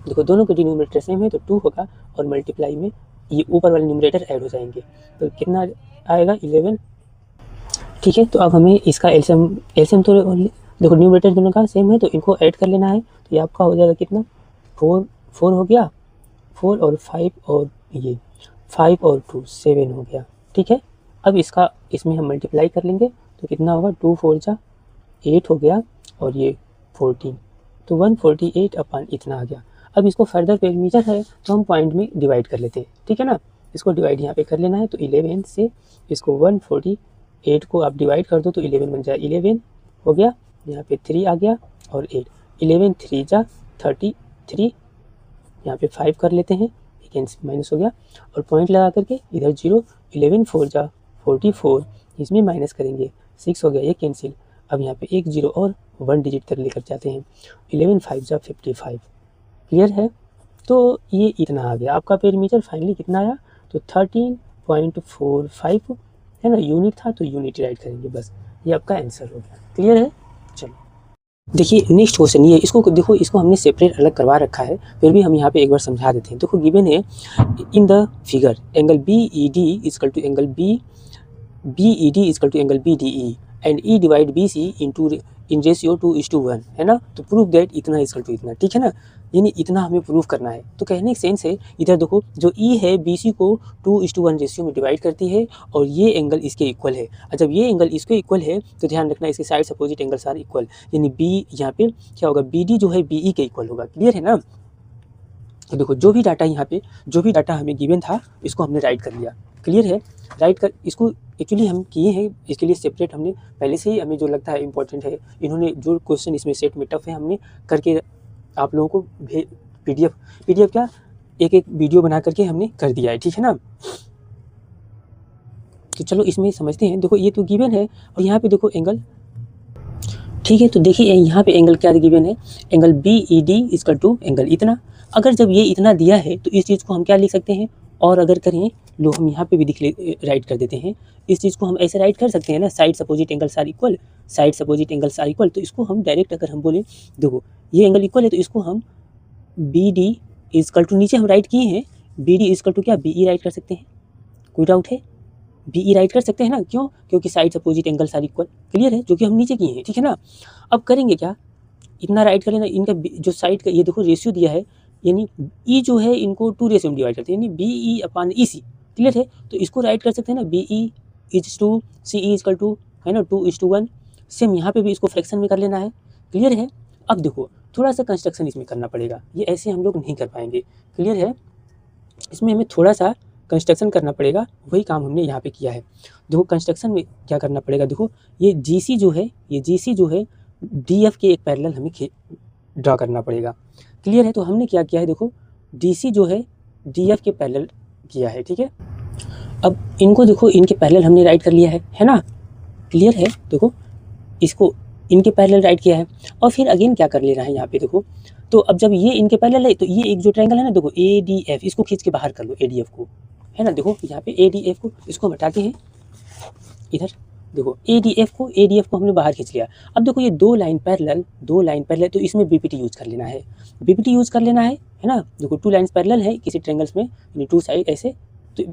Speaker 1: देखो दोनों के डिनोमिनेटर सेम है तो 2 होगा, और मल्टीप्लाई में ये ऊपर वाले न्यूमरेटर ऐड हो जाएंगे, तो कितना आएगा 11, ठीक है। तो अब हमें इसका एलसीएम तो देखो न्यूमरेटर दोनों का सेम है तो इनको ऐड कर लेना है, तो ये आपका हो जाएगा कितना 4 हो गया, 4 और 5 और ये 5 और 2 7 हो गया, ठीक है। अब इसका इसमें हम मल्टीप्लाई कर लेंगे तो कितना होगा 2 4 जा 8 हो गया, और ये 14, तो 148 इतना आ गया। अब इसको फर्दर पेरीमीटर है तो हम पॉइंट में डिवाइड कर लेते हैं, ठीक है ना। इसको डिवाइड यहाँ पे कर लेना है, तो 11 से इसको 148 को आप डिवाइड कर दो तो 11 बन जाए 11 हो गया, यहाँ पे 3 आ गया और 8, 11 3 जा 33, यहाँ पे 5 कर लेते हैं, माइनस हो गया, और पॉइंट लगा करके इधर 0, 11 4 जा 44, इसमें माइनस करेंगे 6 हो गया, ये कैंसिल। अब यहाँ पे 1 0 और 1 डिजिट तक लेकर जाते हैं, 11 5 जा 55। क्लियर है। तो ये इतना आ गया आपका पेरीमीटर फाइनली कितना आया, तो 13.45 है ना, यूनिट था तो यूनिट राइट करेंगे, बस ये आपका आंसर हो गया। क्लियर है। चलो देखिए नेक्स्ट क्वेश्चन ये, इसको देखो, इसको हमने सेपरेट अलग करवा रखा है, फिर भी हम यहाँ पे एक बार समझा देते हैं। देखो गिवन है in the figure angle BED equal to angle BED equal to angle BDE and E divide BC in ratio 2:1, है ना। तो प्रूव दैट इतना इजकल टू इतना, ठीक है ना, यानी इतना हमें प्रूव करना है। तो कहने का सेंस है, इधर देखो जो E है BC को 2:1 रेशियो में डिवाइड करती है, और ये एंगल इसके इक्वल है। और जब ये एंगल इसके इक्वल है तो ध्यान रखना इसके sides opposite angles are equal, यानी B यहाँ पे क्या होगा, BD जो है BE के इक्वल होगा। क्लियर है ना। तो देखो जो भी डाटा यहाँ पे जो भी डाटा हमें गिवन था इसको हमने राइट कर लिया। क्लियर है। राइट कर इसको एक्चुअली हम किए हैं, इसके लिए सेपरेट हमने पहले से ही, हमें जो लगता है इंपॉर्टेंट है, इन्होंने जो क्वेश्चन इसमें सेट में टफ है हमने करके आप लोगों को PDF क्या एक वीडियो बना करके हमने कर दिया है, ठीक है ना। तो चलो इसमें समझते हैं। देखो ये तो गिवन है, और यहाँ पे देखो एंगल, ठीक है। तो देखिए यहाँ पे एंगल क्या गिवन है, angle BED equal to angle इतना। अगर जब ये इतना दिया है तो इस चीज़ को हम क्या लिख सकते हैं, और अगर करें लो हम यहाँ पे भी राइट कर देते हैं, इस चीज़ को हम ऐसे राइट कर सकते हैं ना, sides opposite angles are equal, sides opposite angles are equal. तो इसको हम डायरेक्ट अगर हम बोले, देखो ये एंगल इक्वल है तो इसको हम BD इजकल टू, नीचे हम राइट किए हैं BD इजकल टू क्या BE राइट कर सकते हैं, कोई डाउट है, BE राइट कर सकते हैं ना, क्यों, क्योंकि sides opposite angles are equal. Clear है, जो कि हम नीचे किए हैं, ठीक है ना। अब करेंगे क्या, इतना राइट कर लेना, इनका जो साइड का ये देखो रेशियो दिया है, यानी E जो है इनको 2 रेशियो में डिवाइड करते हैं, यानी BE/EC। क्लियर है। तो इसको राइट कर सकते हैं ना, BE is to CE equal to, है ना, 2:1। सेम यहाँ पे भी इसको फ्रैक्शन में कर लेना है। क्लियर है। अब देखो थोड़ा सा कंस्ट्रक्शन इसमें करना पड़ेगा, ये ऐसे हम लोग नहीं कर पाएंगे। क्लियर है। इसमें हमें थोड़ा सा कंस्ट्रक्शन करना पड़ेगा, वही काम हमने यहाँ पे किया है। देखो कंस्ट्रक्शन में क्या करना पड़ेगा, देखो ये GC जो है, ये GC जो है DF के एक पैरेलल हमें ड्रा करना पड़ेगा। क्लियर है। तो हमने क्या किया है, देखो DC जो है DF के पैरेलल किया है, ठीक है। अब इनको देखो, इनके पैरेलल हमने राइट कर लिया है ना। क्लियर है। देखो इसको इनके पैरेलल राइट किया है, और फिर अगेन क्या कर लेना है, यहाँ पे देखो तो अब जब ये इनके पैरेलल है तो ये एक जो ट्रायंगल है ना, देखो ADF, इसको खींच के बाहर कर लो ADF को, है ना। देखो यहाँ पे ADF को, इसको हम हटाते हैं इधर, देखो ADF को हमने बाहर खींच लिया। अब देखो ये दो लाइन पैरेलल तो इसमें BPT यूज कर लेना है, BPT यूज कर लेना है ना। देखो 2 लाइन्स पैरेलल है किसी ट्रायंगल्स में, यानी 2 साइड ऐसे, तो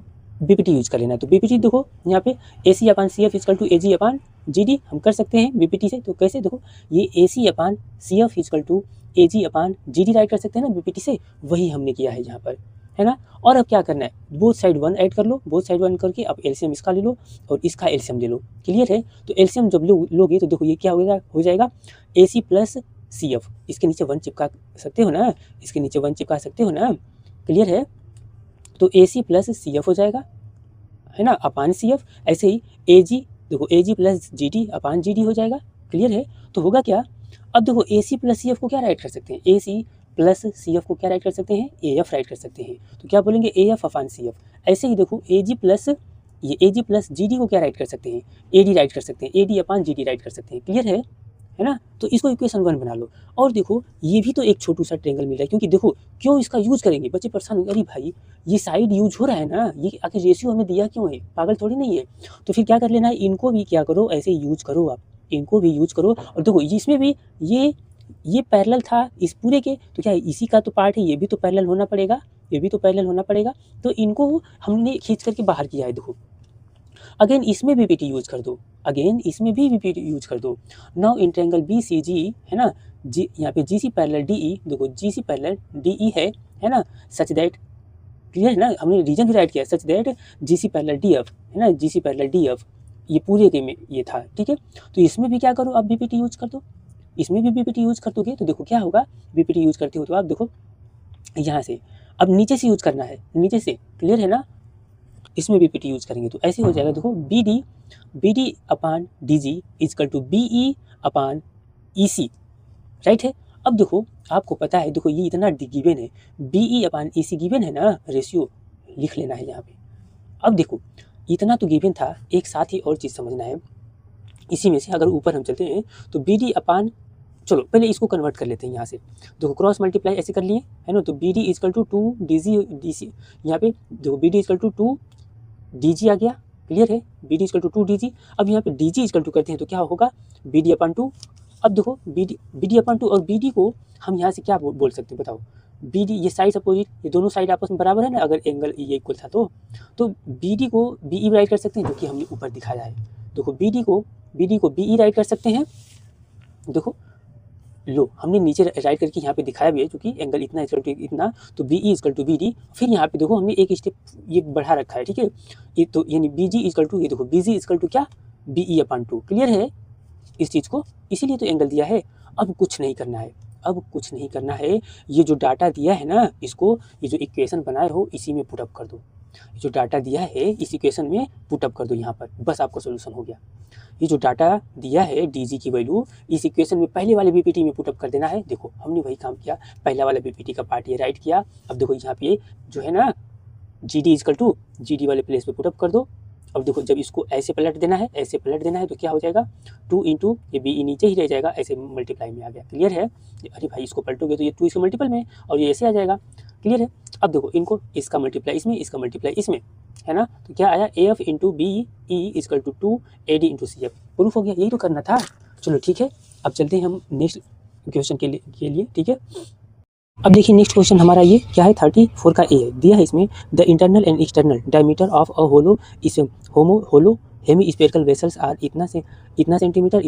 Speaker 1: BPT यूज कर लेना है। तो BPT देखो यहाँ पे AC/CF = AG/GD हम कर सकते हैं BPT से। तो कैसे, देखो ये AC/CF = AG/GD राइट कर सकते हैं ना BPT से, वही हमने किया है यहाँ पर, है ना। और अब क्या करना है, बोथ साइड 1 ऐड कर लो, बोथ साइड 1 करके अब एलसीएम इसका ले लो और इसका एलसीएम ले लो, क्लियर है। तो एलसीएम जब लोगे तो देखो ये क्या हो जाएगा AC + CF, इसके नीचे 1 चिपका सकते हो ना, इसके नीचे 1 चिपका सकते हो ना, क्लियर है। तो AC + CF हो जाएगा, है ना, अपान CF। ऐसे ही AG, देखो AG + GD अपान GD हो जाएगा, क्लियर है। तो होगा क्या, अब देखो AC + CF को क्या राइट कर सकते हैं, AC + CF को क्या राइट कर सकते हैं, AF राइट कर सकते हैं। तो क्या बोलेंगे, AF अपान CF। ऐसे ही देखो AG + GD को क्या राइट कर सकते हैं, AD राइट कर सकते हैं, AD अपान GD राइट कर सकते हैं, क्लियर है ना। तो इसको इक्वेशन 1 बना लो। और देखो ये भी तो एक छोटू सा ट्रायंगल मिल रहा है, क्योंकि देखो क्यों इसका यूज करेंगे, बच्चे परेशान होंगे, अरे भाई ये साइड यूज हो रहा है ना, ये आखिर रेशियो हमें दिया क्यों है, पागल थोड़ी नहीं है। तो फिर क्या कर लेना है, इनको भी क्या करो, ऐसे यूज करो, आप इनको भी यूज करो। और देखो इसमें भी ये पैरेलल था इस पूरे के, तो क्या इसी का तो पार्ट है, ये भी तो पैरेलल होना पड़ेगा, ये भी तो पैरेलल होना पड़ेगा। तो इनको हमने खींच करके बाहर किया है। देखो अगेन इसमें भी BPT यूज कर दो, अगेन इसमें भी BPT यूज कर दो। नाउ इन ट्रायंगल BCG, है ना, यहाँ पे GC पैरेलल DE, देखो GC पैरेलल DE है ना, सच दैट, क्लियर है ना, हमने रीजन भी राइट किया, such that GC parallel DF, है ना, GC पैरेलल DF, ये पूरे के में ये था, ठीक है। तो इसमें भी क्या करो, आप BPT यूज कर दो, इसमें भी BPT यूज कर दोगे तो देखो क्या होगा, BPT यूज करते हो तो आप देखो यहाँ से, अब नीचे से यूज करना है, नीचे से, क्लियर है ना, इसमें BPT यूज करेंगे तो ऐसे हो जाएगा। देखो BD upon DG = BE upon EC, right है। अब देखो आपको पता है, देखो ये इतना गिवन है, BE अपान EC गिवन है ना, रेशियो लिख लेना है यहाँ पे। अब देखो इतना तो गिवन था, एक साथ ही और चीज़ समझना है, इसी में से अगर ऊपर हम चलते हैं तो BD अपान, चलो पहले इसको कन्वर्ट कर लेते हैं यहाँ से, देखो क्रॉस मल्टीप्लाई ऐसे कर लिए, है ना। तो BD = 2 DC, यहाँ पे देखो BD = 2 DG आ गया, क्लियर है, BD = 2 DG। अब यहाँ पे DG = करते हैं तो क्या होगा, BD/2। अब देखो BD/2 और BD को हम यहाँ से क्या बोल सकते हैं, बताओ, BD ये साइड अपोजिट, ये दोनों साइड आपस में बराबर है ना, अगर एंगल ये इक्वल था तो BD को BE राइट कर सकते हैं, जो कि हमने ऊपर दिखाया है। देखो BD को BE राइट कर सकते हैं, देखो लो हमने नीचे राइट करके यहाँ पे दिखाया भी है, क्योंकि एंगल इतना इतना, तो BE = BD। फिर यहाँ पे देखो हमने एक स्टेप ये बढ़ा रखा है, ठीक है, ये तो यानी BG = ये देखो BG = क्या, BE/2, क्लियर है इस चीज़ को, इसीलिए तो एंगल दिया है। अब कुछ नहीं करना है, अब कुछ नहीं करना है, ये जो डाटा दिया है ना, इसको ये जो इक्वेशन बनाए रहो इसी में पुटअप कर दो, जो डाटा दिया है इस इक्वेशन में पुटअप कर दो यहाँ पर, बस आपका सोल्यूशन हो गया। ये जो डाटा दिया है DG की वैल्यू इस इक्वेशन में पहले वाले BPT में पुटअप कर देना है। देखो हमने वही काम किया, पहला वाला BPT का पार्ट ये राइट किया। अब देखो यहाँ पे जो है ना GD = GD वाले प्लेस पे पुटअप कर दो। अब देखो जब इसको ऐसे पलट देना है, ऐसे पलट देना है, तो क्या हो जाएगा, 2 × ये BE नीचे ही रह जाएगा, ऐसे मल्टीप्लाई में आ गया, क्लियर है। अरे भाई इसको पलटोगे तो ये 2 इसके मल्टीपल में और ये ऐसे आ जाएगा, क्लियर है। अब देखो इनको, इसका मल्टीप्लाई इसमें, इसका मल्टीप्लाई इसमें, है ना, तो क्या आया, AF × BE = 2 AD × CF, proof हो गया, यही तो करना था। चलो ठीक है, अब चलते हैं हम नेक्स्ट क्वेश्चन के लिए, ठीक है। अब देखिए नेक्स्ट क्वेश्चन हमारा ये क्या है, 34 का A है, दिया है इसमें, the internal and external diameter of a hollow hemispherical vessels are इतना सेंटीमीटर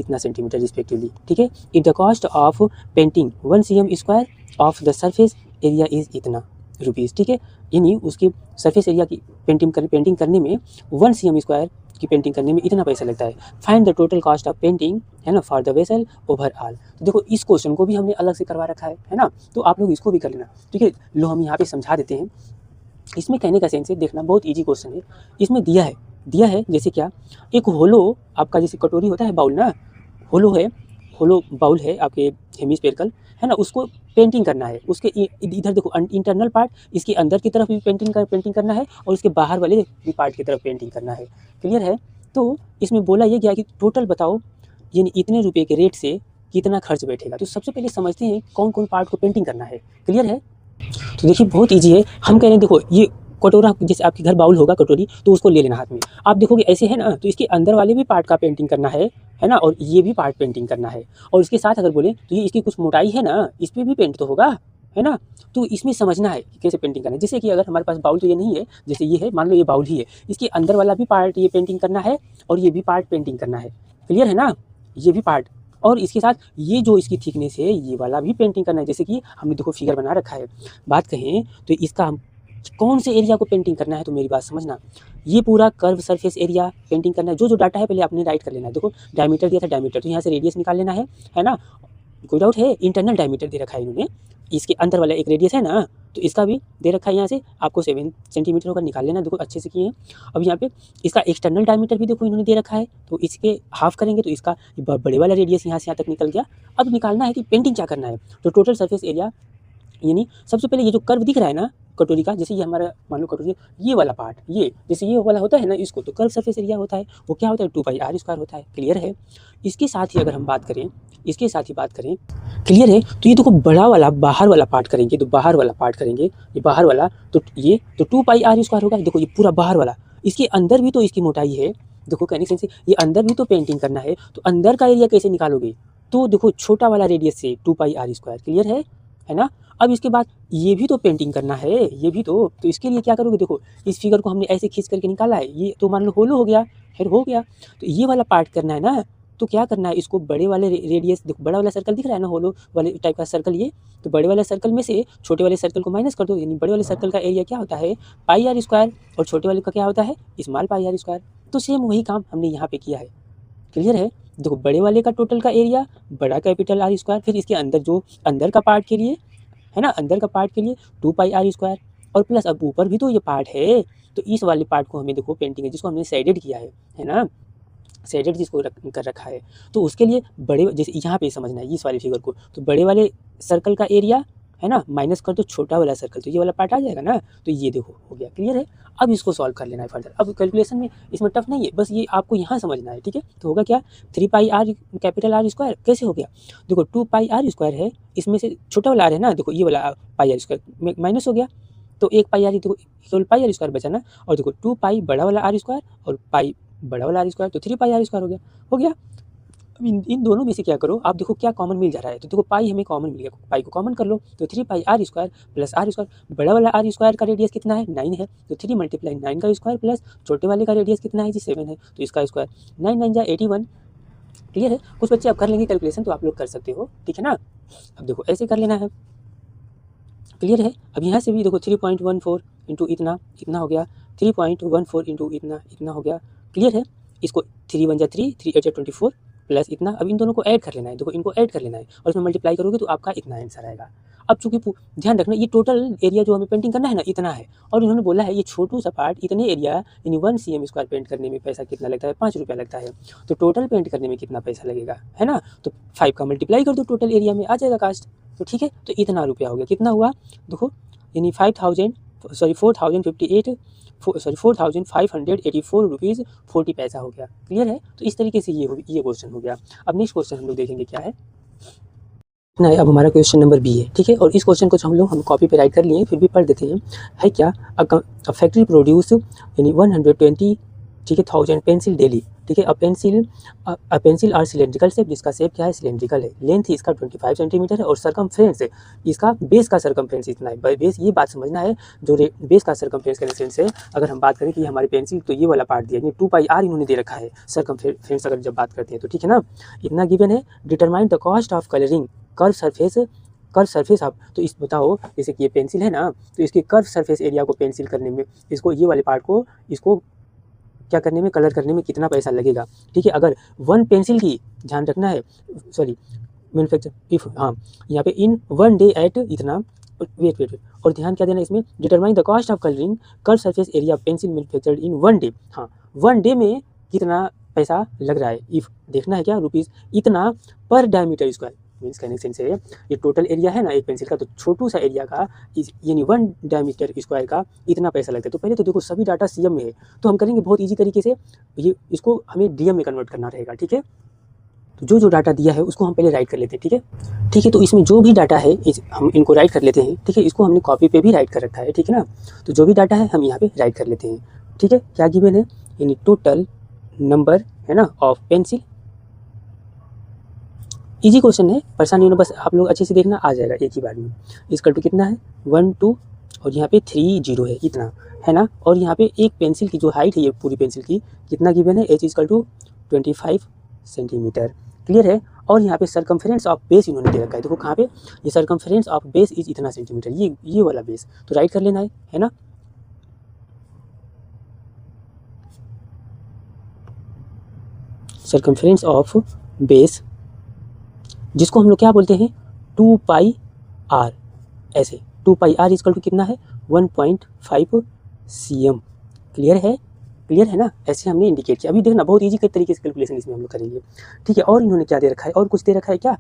Speaker 1: रिस्पेक्टिवली, ठीक है। If the cost of painting 1 cm² of the surface area is इतना रुपीज़, ठीक है, यानी उसकी सरफेस एरिया की पेंटिंग करने में 1 cm² की पेंटिंग करने में इतना पैसा लगता है। Find the total cost of painting, है ना, फॉर द वेसल ओवरऑल। तो देखो इस क्वेश्चन को भी हमने अलग से करवा रखा है ना, तो आप लोग इसको भी कर लेना, ठीक है। लो हम यहाँ पे समझा देते हैं, इसमें कहने का सेंस है, देखना बहुत ईजी क्वेश्चन है। इसमें दिया है जैसे क्या, एक होलो आपका जैसे कटोरी होता है, बाउल ना, होलो बाउल है आपके हेमीस्फेरिकल, है ना, उसको पेंटिंग करना है, उसके इधर देखो इंटरनल पार्ट, इसके अंदर की तरफ भी पेंटिंग करना है और इसके बाहर वाले भी पार्ट की तरफ पेंटिंग करना है, क्लियर है। तो इसमें बोला ये गया कि टोटल बताओ, यानी इतने रुपये के रेट से कितना खर्च बैठेगा। तो सबसे पहले समझते हैं कौन कौन पार्ट को पेंटिंग करना है। क्लियर है? तो देखिए बहुत ईजी है। हम कह रहे हैं देखो ये कटोरा, जैसे आपके घर बाउल होगा कटोरी, तो उसको ले लेना हाथ में। आप देखोगे ऐसे है ना, तो इसके अंदर वाले भी पार्ट का पेंटिंग करना है ना, और ये भी पार्ट पेंटिंग करना है। और इसके साथ अगर बोले तो ये इसकी कुछ मोटाई है ना, इस पर भी पेंट तो होगा, है ना। तो इसमें समझना है कि कैसे पेंटिंग करना है। जैसे कि अगर हमारे पास बाउल तो ये नहीं है, जैसे ये है, मान लो ये बाउल ही है, इसके अंदर वाला भी पार्ट ये पेंटिंग करना है और ये भी पार्ट पेंटिंग करना है। क्लियर है ना, ये भी पार्ट, और इसके साथ ये जो इसकी थिकनेस है ये वाला भी पेंटिंग करना है। जैसे कि हमने देखो फिगर बना रखा है। बात कहें तो इसका कौन से एरिया को पेंटिंग करना है, तो मेरी बात समझना, ये पूरा कर्व सरफेस एरिया पेंटिंग करना है। जो जो डाटा है पहले आपने राइट कर लेना है। देखो डायमीटर दिया था, डायमीटर तो यहाँ से रेडियस निकाल लेना है ना। कोई डाउट है? इंटरनल डायमीटर दे रखा है इन्होंने, इसके अंदर वाला एक रेडियस है ना, तो इसका भी दे रखा है। यहाँ से आपको 7 सेंटीमीटर होकर निकाल लेना। देखो अच्छे से किए हैं। अब यहाँ पे इसका एक्सटर्नल डायमीटर भी देखो इन्होंने दे रखा है, तो इसके हाफ करेंगे तो इसका बड़े वाला रेडियस यहाँ से यहाँ तक निकल गया। अब निकालना है कि पेंटिंग क्या करना है। तो टोटल सरफेस एरिया, यानी सबसे पहले ये जो कर्व दिख रहा है ना कटोरी का, जैसे ये हमारा मान लो कटोरी, ये वाला पार्ट, ये जैसे ये वाला होता है ना, इसको तो कर्व सरफेस एरिया होता है। वो क्या होता है? 2πr² होता है। क्लियर है? इसके साथ ही अगर हम बात करें, इसके साथ ही बात करें, क्लियर है, तो ये देखो बड़ा वाला बाहर वाला पार्ट करेंगे, तो बाहर वाला पार्ट करेंगे, ये बाहर वाला, तो ये तो 2πr² होगा। देखो ये पूरा बाहर वाला, इसके अंदर भी तो इसकी मोटाई है। देखो कहने से ये अंदर भी तो पेंटिंग करना है, तो अंदर का एरिया कैसे निकालोगे? तो देखो छोटा वाला रेडियस से 2πr²। क्लियर है ना। अब इसके बाद ये भी तो पेंटिंग करना है, ये भी तो इसके लिए क्या करोगे? देखो इस फिगर को हमने ऐसे खींच करके निकाला है, ये तो मान लो होलो हो गया, फिर हो गया, तो ये वाला पार्ट करना है ना। तो क्या करना है? इसको बड़े वाले रेडियस, देखो बड़ा वाला सर्कल दिख रहा है ना, होलो वाले टाइप का सर्कल, ये तो बड़े वाले सर्कल में से छोटे वाले सर्कल को माइनस कर दो, यानी बड़े वाले सर्कल का एरिया क्या होता है? πr² और छोटे वाले का क्या होता है? Small πr²। तो सेम वही काम हमने यहाँ पे किया है। क्लियर है? देखो बड़े वाले का टोटल का एरिया बड़ा कैपिटल R², फिर इसके अंदर जो अंदर का पार्ट के लिए है ना, अंदर का पार्ट के लिए 2πr² और प्लस अब ऊपर भी तो ये पार्ट है, तो इस वाले पार्ट को हमें देखो पेंटिंग है, जिसको हमने शेडेड किया है ना, शेडेड जिसको कर रखा है, तो उसके लिए बड़े, जैसे यहाँ पे समझना है इस वाले फिगर को, तो बड़े वाले सर्कल का एरिया है ना माइनस कर दो छोटा वाला सर्कल, तो ये वाला पार्ट आ जाएगा ना, तो ये देखो हो गया। क्लियर है? अब इसको सॉल्व कर लेना है फर्दर। अब कैलकुलेशन में इसमें टफ नहीं है, बस ये आपको यहाँ समझना है। ठीक है? तो होगा क्या? 3πr कैपिटल R² कैसे हो गया? देखो 2πr² है, इसमें से छोटा वाला r है ना, देखो ये वाला πr² माइनस हो गया, तो एक πr देखो केवल πr² बचा ना, और देखो 2π बड़ा वाला R² और पाई बड़ा वाला R², तो 3πr² हो गया। अब इन दोनों में से क्या करो आप, देखो क्या कॉमन मिल जा रहा है, तो देखो पाई हमें कॉमन मिल गया, पाई को कॉमन कर लो, तो 3πr² प्लस R², बड़ा वाला R² का रेडियस कितना है? 9 है, तो 3 × 9 का स्क्वायर प्लस छोटे वाले का रेडियस कितना है जी? 7 है, तो इसका स्क्वायर 9 9 जा 81। क्लियर है? कुछ बच्चे अब कर लेंगे कैलकुलेशन, तो आप लोग कर सकते हो। ठीक है ना? अब देखो ऐसे कर लेना है। क्लियर है? अब यहाँ से भी देखो 3.14 इंटू इतना हो गया, 3.14 इंटू इतना हो गया। क्लियर है? इसको 3 1 जा 3, 3 8 जा 24 प्लस इतना, अब इन दोनों को ऐड कर लेना है। देखो इनको ऐड कर लेना है और इसमें मल्टीप्लाई करोगे तो आपका इतना आंसर आएगा। अब चूंकि ध्यान रखना ये टोटल एरिया जो हमें पेंटिंग करना है ना इतना है, और इन्होंने बोला है ये छोटू सा पार्ट इतने एरिया यानी 1 cm² पेंट करने में पैसा कितना लगता है? 5 रुपया लगता है। तो टोटल पेंट करने में कितना पैसा लगेगा, है ना? तो 5 का मल्टीप्लाई कर दो, टोटल एरिया में आ जाएगा कास्ट। तो ठीक है, तो इतना रुपया हो गया। कितना हुआ देखो, यानी 4,584 रुपीज़ 40 पैसा हो गया। क्लियर है? तो इस तरीके से ये क्वेश्चन हो गया। अब नेक्स्ट क्वेश्चन हम लोग देखेंगे क्या है ना। अब हमारा क्वेश्चन नंबर बी है। ठीक है? और इस क्वेश्चन को हम कॉपी पे राइट कर लिए, फिर भी पढ़ देते हैं। है क्या? अ फैक्ट्री प्रोड्यूस यानी 120, ठीक है, 1000 पेंसिल डेली। ठीक है? A pencil are cylindrical shape, जिसका शेप क्या है? सिलेंड्रिकल है। लेंथ इसका 25 सेंटीमीटर है और सरकमफ्रेंस इसका बेस का सरकमफ्रेंस इतना है। बेस, ये बात समझना है, जो बेस का सरकमफ्रेंस का सेंस है। अगर हम बात करें कि हमारी पेंसिल, तो ये वाला पार्ट दिया, 2πr इन्होंने दे रखा है सरकमफ्रेंस अगर जब बात करते हैं तो। ठीक है ना? इतना गिवन है। Determine the cost of colouring curve surface आप, तो इस बताओ, जैसे कि ये पेंसिल है ना, तो इसके कर्व सरफेस एरिया को पेंसिल करने में, इसको ये वाले पार्ट को इसको क्या करने में, कलर करने में कितना पैसा लगेगा। ठीक है? अगर 1 पेंसिल की, ध्यान रखना है, सॉरी मैन्युफैक्चर इफ, हाँ यहाँ पे इन 1 डे एट इतना, वेट और ध्यान क्या देना इसमें, determine the cost of colouring curve surface area pencil manufactured in 1 day. हाँ 1 डे में कितना पैसा लग रहा है, इफ देखना है क्या, रुपीज़ इतना पर डायमीटर स्क्वायर। मीन्स कहने सेंस है, ये टोटल एरिया है ना एक पेंसिल का, तो छोटू सा एरिया का यानी 1 डायमीटर स्क्वायर का इतना पैसा लगता है। तो पहले तो देखो सभी डाटा सीएम में है, तो हम करेंगे बहुत इजी तरीके से, ये इसको हमें डीएम में कन्वर्ट करना रहेगा। ठीक है? तो जो जो डाटा दिया है उसको हम पहले राइट कर लेते हैं, ठीक है। तो इसमें जो भी डाटा है हम इनको राइट कर लेते हैं, ठीक है। इसको हमने कॉपी पे भी राइट कर रखा है, ठीक है ना। तो जो भी डाटा है हम यहाँ पे राइट कर लेते हैं, ठीक है। क्या गिवन है, यानी टोटल नंबर है ना ऑफ पेंसिल। इजी क्वेश्चन है, परेशानी होना, बस आप लोग अच्छे से देखना, आ जाएगा एक ही बार में। इसका टू कितना है 1 2 और यहाँ पे 3 0 है, इतना है ना। और यहाँ पे एक पेंसिल की जो हाइट है ये पूरी पेंसिल की कितना गिवन है, h = 25 सेंटीमीटर, क्लियर है। और यहाँ पे सरकमफेरेंस ऑफ बेस इन्होंने दे रखा है, देखो कहाँ पे, ये सरकमफेरेंस ऑफ बेस इज इतना सेंटीमीटर, ये वाला बेस तो राइट कर लेना है ना। सरकमफेरेंस ऑफ बेस जिसको हम लोग क्या बोलते हैं 2πr, ऐसे 2πr = कितना है 1.5 cm, क्लियर है ना। ऐसे हमने इंडिकेट किया। अभी देखना बहुत इजी के तरीके से कैलकुलेशन इसमें हम लोग करेंगे, ठीक है। और इन्होंने क्या दे रखा है, और कुछ दे रखा है क्या,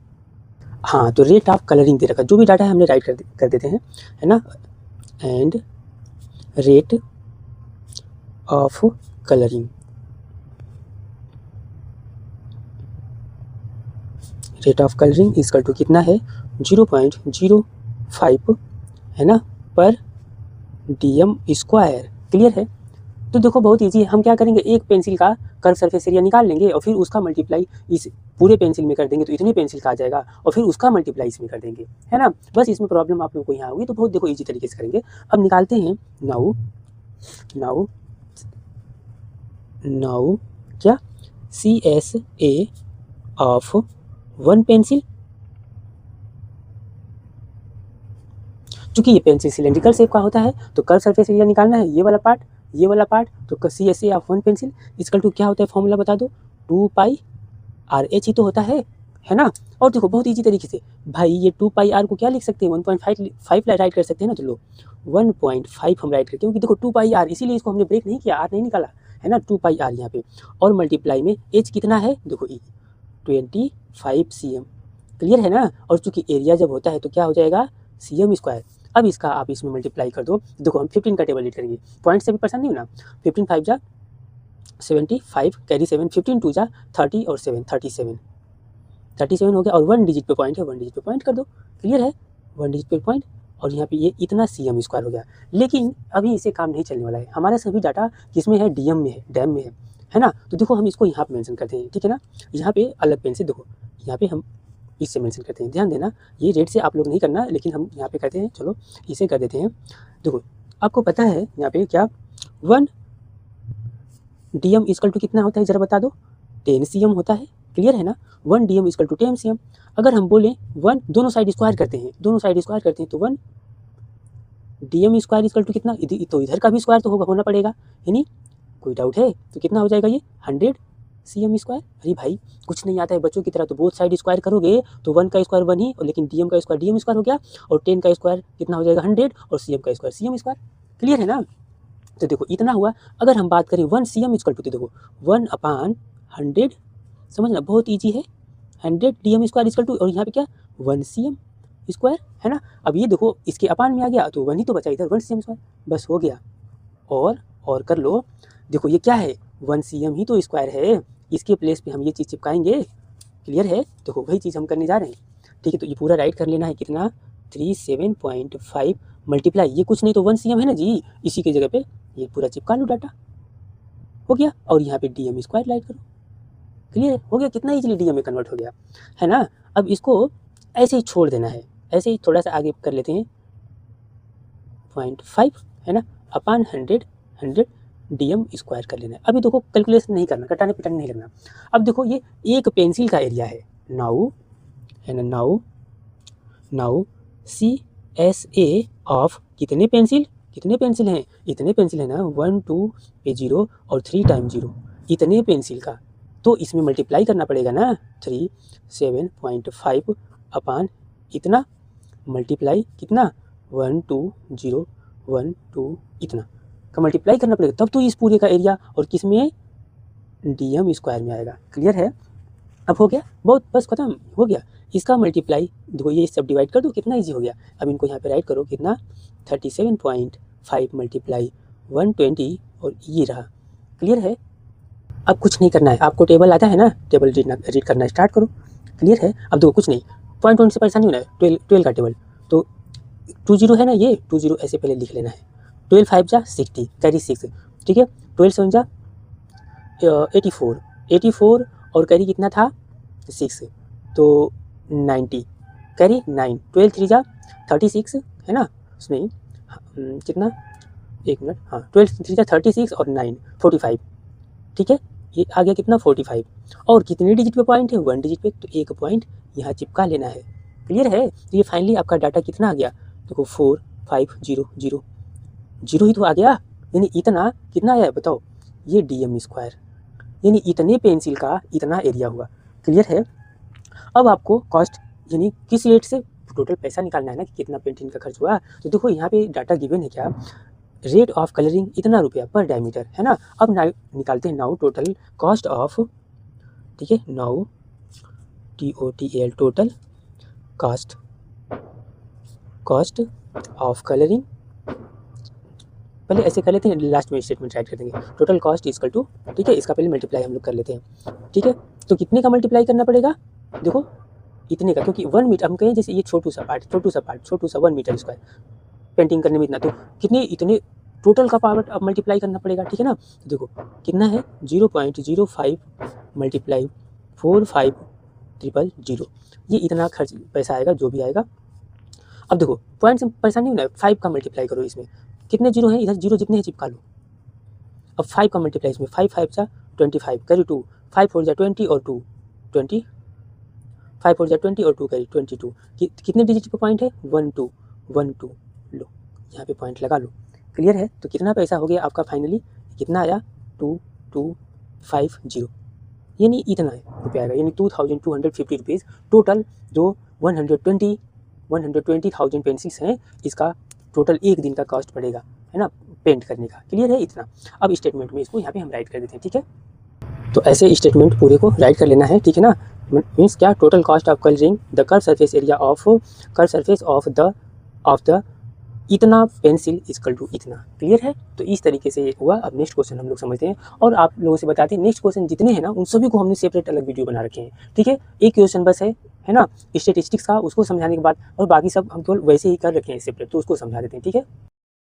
Speaker 1: हाँ, तो रेट ऑफ कलरिंग दे रखा है। जो भी डाटा है हमने राइट कर देते हैं, है ना। And rate of colouring, rate of colouring = कितना है 0.05 है ना पर dm², क्लियर है। तो देखो बहुत इजी है, हम क्या करेंगे, एक पेंसिल का कर्व सरफेस एरिया निकाल लेंगे और फिर उसका मल्टीप्लाई इस पूरे पेंसिल में कर देंगे, तो इतने पेंसिल का आ जाएगा, और फिर उसका मल्टीप्लाई इसमें कर देंगे, है ना। बस इसमें प्रॉब्लम आप लोगों को यहाँ होगी, तो बहुत देखो इजी तरीके से करेंगे। अब निकालते हैं नाउ क्या CSA ऑफ 1 पेंसिल, चूंकि ये पेंसिल सिलेंड्रिकल शेप का होता है तो कर्व सरफेस एरिया निकालना है, ये वाला पार्ट तो CSA ऑफ 1 पेंसिल = क्या होता है, फॉर्मूला बता दो, 2πr, ही तो होता है ना। और देखो बहुत इजी तरीके से भाई, ये 2πr को क्या लिख सकते हैं 1.5 राइट कर सकते हैं ना, तो लो 1.5 हम राइट करते हैं, क्योंकि देखो 2πr, इसीलिए इसको हमने ब्रेक नहीं किया, r नहीं निकाला, है ना। 2πr यहाँ पे, और मल्टीप्लाई में h कितना है, देखो 25 cm, क्लियर है ना। और चूंकि एरिया जब होता है तो क्या हो जाएगा cm²। अब इसका आप इसमें मल्टीप्लाई कर दो, देखो हम 15 का टेबल लीड करेंगे, पॉइंट से भी परेशान नहीं होना। 15 5 जा 75, कैरी 7, 15 2 जा 30 और 7 37 हो गया। और 1 डिजिट पे पॉइंट है, 1 डिजिट पे पॉइंट कर दो, क्लियर है, 1 डिजिट पे पॉइंट। और यहाँ पे ये इतना cm² हो गया। लेकिन अभी इसे काम नहीं चलने वाला है, हमारे सभी डाटा किसमें है, डीएम में है ना। तो देखो हम इसको यहाँ पे मेंशन करते हैं, ठीक है ना। यहाँ पे अलग पेन से देखो, यहाँ पे हम इससे मेंशन करते हैं, ध्यान देना, ये रेड से आप लोग नहीं करना, लेकिन हम यहाँ पे करते हैं, चलो इसे कर देते हैं। देखो आपको पता है यहाँ पे क्या 1 dm = कितना होता है, जरा बता दो, 10 cm होता है, क्लियर है ना। 1 dm = 10 cm। अगर हम बोले 1, दोनों साइड स्क्वायर करते हैं तो 1 dm² = कितना, तो इधर का भी स्क्वायर तो होना पड़ेगा, यानी कोई डाउट है, तो कितना हो जाएगा ये 100 cm²। अरे भाई कुछ नहीं आता है बच्चों की तरह, तो बोथ साइड स्क्वायर करोगे तो 1 का स्क्वायर 1 ही, और लेकिन dm का स्क्वायर dm² हो गया, और 10 का स्क्वायर कितना हो जाएगा 100, और cm का स्क्वायर cm², क्लियर है ना। तो देखो इतना हुआ। अगर हम बात करें 1 cm = तो देखो 1/100, समझना बहुत ईजी है, 100 dm² = और यहाँ पे क्या 1 cm², है ना। अब ये देखो इसके अपान में आ गया तो 1 ही तो बचा इधर, 1 cm², बस हो गया। और कर लो, देखो ये क्या है 1 cm ही तो स्क्वायर है, इसके प्लेस पे हम ये चीज़ चिपकाएंगे, क्लियर है। देखो वही चीज़ हम करने जा रहे हैं, ठीक है। तो ये पूरा राइट कर लेना है, कितना 37.5 मल्टीप्लाई, ये कुछ नहीं तो 1 cm है ना जी, इसी की जगह पे ये पूरा चिपका लो, डाटा हो गया। और यहाँ पे dm² राइट करो, क्लियर हो गया, कितना इजीली dm में कन्वर्ट हो गया, है ना। अब इसको ऐसे ही छोड़ देना है, ऐसे ही थोड़ा सा आगे कर लेते हैं 0.5, है ना, अपान 100 dm² कर लेना है। अभी देखो कैलकुलेशन नहीं करना, कटाने पिटाने नहीं लगना। अब देखो ये एक पेंसिल का एरिया है, नाउ है ना, नाउ CSA ऑफ कितने पेंसिल हैं, इतने पेंसिल है ना, 1 2 पे 0 और 3 टाइम 0, इतने पेंसिल का, तो इसमें मल्टीप्लाई करना पड़ेगा ना, 37.5 अपान इतना, मल्टीप्लाई कितना 1 2 0 1 2 इतना का मल्टीप्लाई करना पड़ेगा, तब तो इस पूरे का एरिया और किस में dm² में आएगा, क्लियर है। अब हो गया, बहुत बस खत्म हो गया। इसका मल्टीप्लाई देखो, ये सब डिवाइड कर दो, कितना इजी हो गया। अब इनको यहाँ पे राइट करो, कितना 37.5 मल्टीप्लाई 120, और ये रहा, क्लियर है। अब कुछ नहीं करना है, आपको टेबल आता है ना, टेबल रीड करना स्टार्ट करो। क्लियर है। अब देखो कुछ नहीं, पॉइंट से परेशानी होना है, 12 का टेबल, तो 20 है ना, ये 20 ऐसे पहले लिख लेना है। 12 5 जा 60, कैरी 6, ठीक है। 12 7 जा 84 और कैरी कितना था 6, तो 90, कैरी 9। 12 3 जा 36 है ना, उसमें कितना, एक मिनट, हाँ 12 3 जा 36 और 9 45, ठीक है। ये आ गया कितना 45, और कितने डिजिट पे पॉइंट है, 1 डिजिट पे, तो एक पॉइंट यहाँ चिपका लेना है। क्लियर है। तो ये फाइनली आपका डाटा कितना आ गया, देखो 4 5 0 0 0 ही तो आ गया, यानी इतना कितना आया है बताओ, ये DM स्क्वायर, यानी इतने पेंसिल का इतना एरिया हुआ। क्लियर है। अब आपको कॉस्ट यानी किस रेट से टोटल पैसा निकालना है ना कि कितना पेंटिंग का खर्च हुआ। तो देखो यहाँ पे डाटा गिवन है क्या, रेट ऑफ कलरिंग इतना रुपया पर डायमीटर, है ना। अब निकालते हैं नाउ टोटल कॉस्ट ऑफ, ठीक है, now TOTAL total cost of colouring. पहले ऐसे कर लेते हैं, लास्ट में स्टेटमेंट राइट कर देंगे, टोटल कॉस्ट इक्वल टू, ठीक है, इसका पहले मल्टीप्लाई हम लोग कर लेते हैं, ठीक है। तो कितने का मल्टीप्लाई करना पड़ेगा, देखो इतने का, क्योंकि 1 मीटर हम कहें जैसे ये छोटू सा 1 मीटर स्क्वायर पेंटिंग करने में इतना, तो कितने इतने टोटल का पावर अब मल्टीप्लाई करना पड़ेगा, ठीक है ना। तो देखो कितना है 0.05 मल्टीप्लाई 4500, ये इतना खर्च पैसा आएगा जो भी आएगा। अब देखो पॉइंट से परेशानी नहीं होना है, 5 का मल्टीप्लाई करो, इसमें कितने जीरो हैं, इधर जीरो जितने हैं चिपका लो। अब 5 का मल्टीप्लाई इसमें 5 5 जा 25, कैरी 2, 5 4 जा 20 और 2 20, 5 4 जा 20 और 2 कैरी 22, कितने डिजिट पे पॉइंट है 1 2 1 2, लो यहाँ पे पॉइंट लगा लो। क्लियर है। तो कितना पैसा हो गया आपका फाइनली, कितना आया 2250, यानी इतना रुपया आएगा, यानी 2250 रुपीज़ टोटल, जो 120,000 पेंसिल्स हैं, इसका टोटल एक दिन का कॉस्ट पड़ेगा, है ना, पेंट करने का। क्लियर है इतना। अब स्टेटमेंट में इसको यहाँ पे हम राइट कर देते हैं, ठीक है। तो ऐसे स्टेटमेंट पूरे को राइट कर लेना है, ठीक है ना। मीन्स क्या, total cost of colouring the curve surface area of curve surface of the इतना पेंसिल इक्वल टू इतना। क्लियर है। तो इस तरीके से ये हुआ। अब नेक्स्ट क्वेश्चन हम लोग समझते हैं और आप लोगों से बताते हैं, नेक्स्ट क्वेश्चन जितने हैं ना उन सभी को हमने सेपरेट अलग वीडियो बना रखे हैं, ठीक है। एक क्वेश्चन बस है ना स्टेटिस्टिक्स का, उसको समझाने के बाद, और बाकी सब हम केवल वैसे ही कर रखे हैं सेपरेट, तो उसको समझा देते हैं, ठीक है।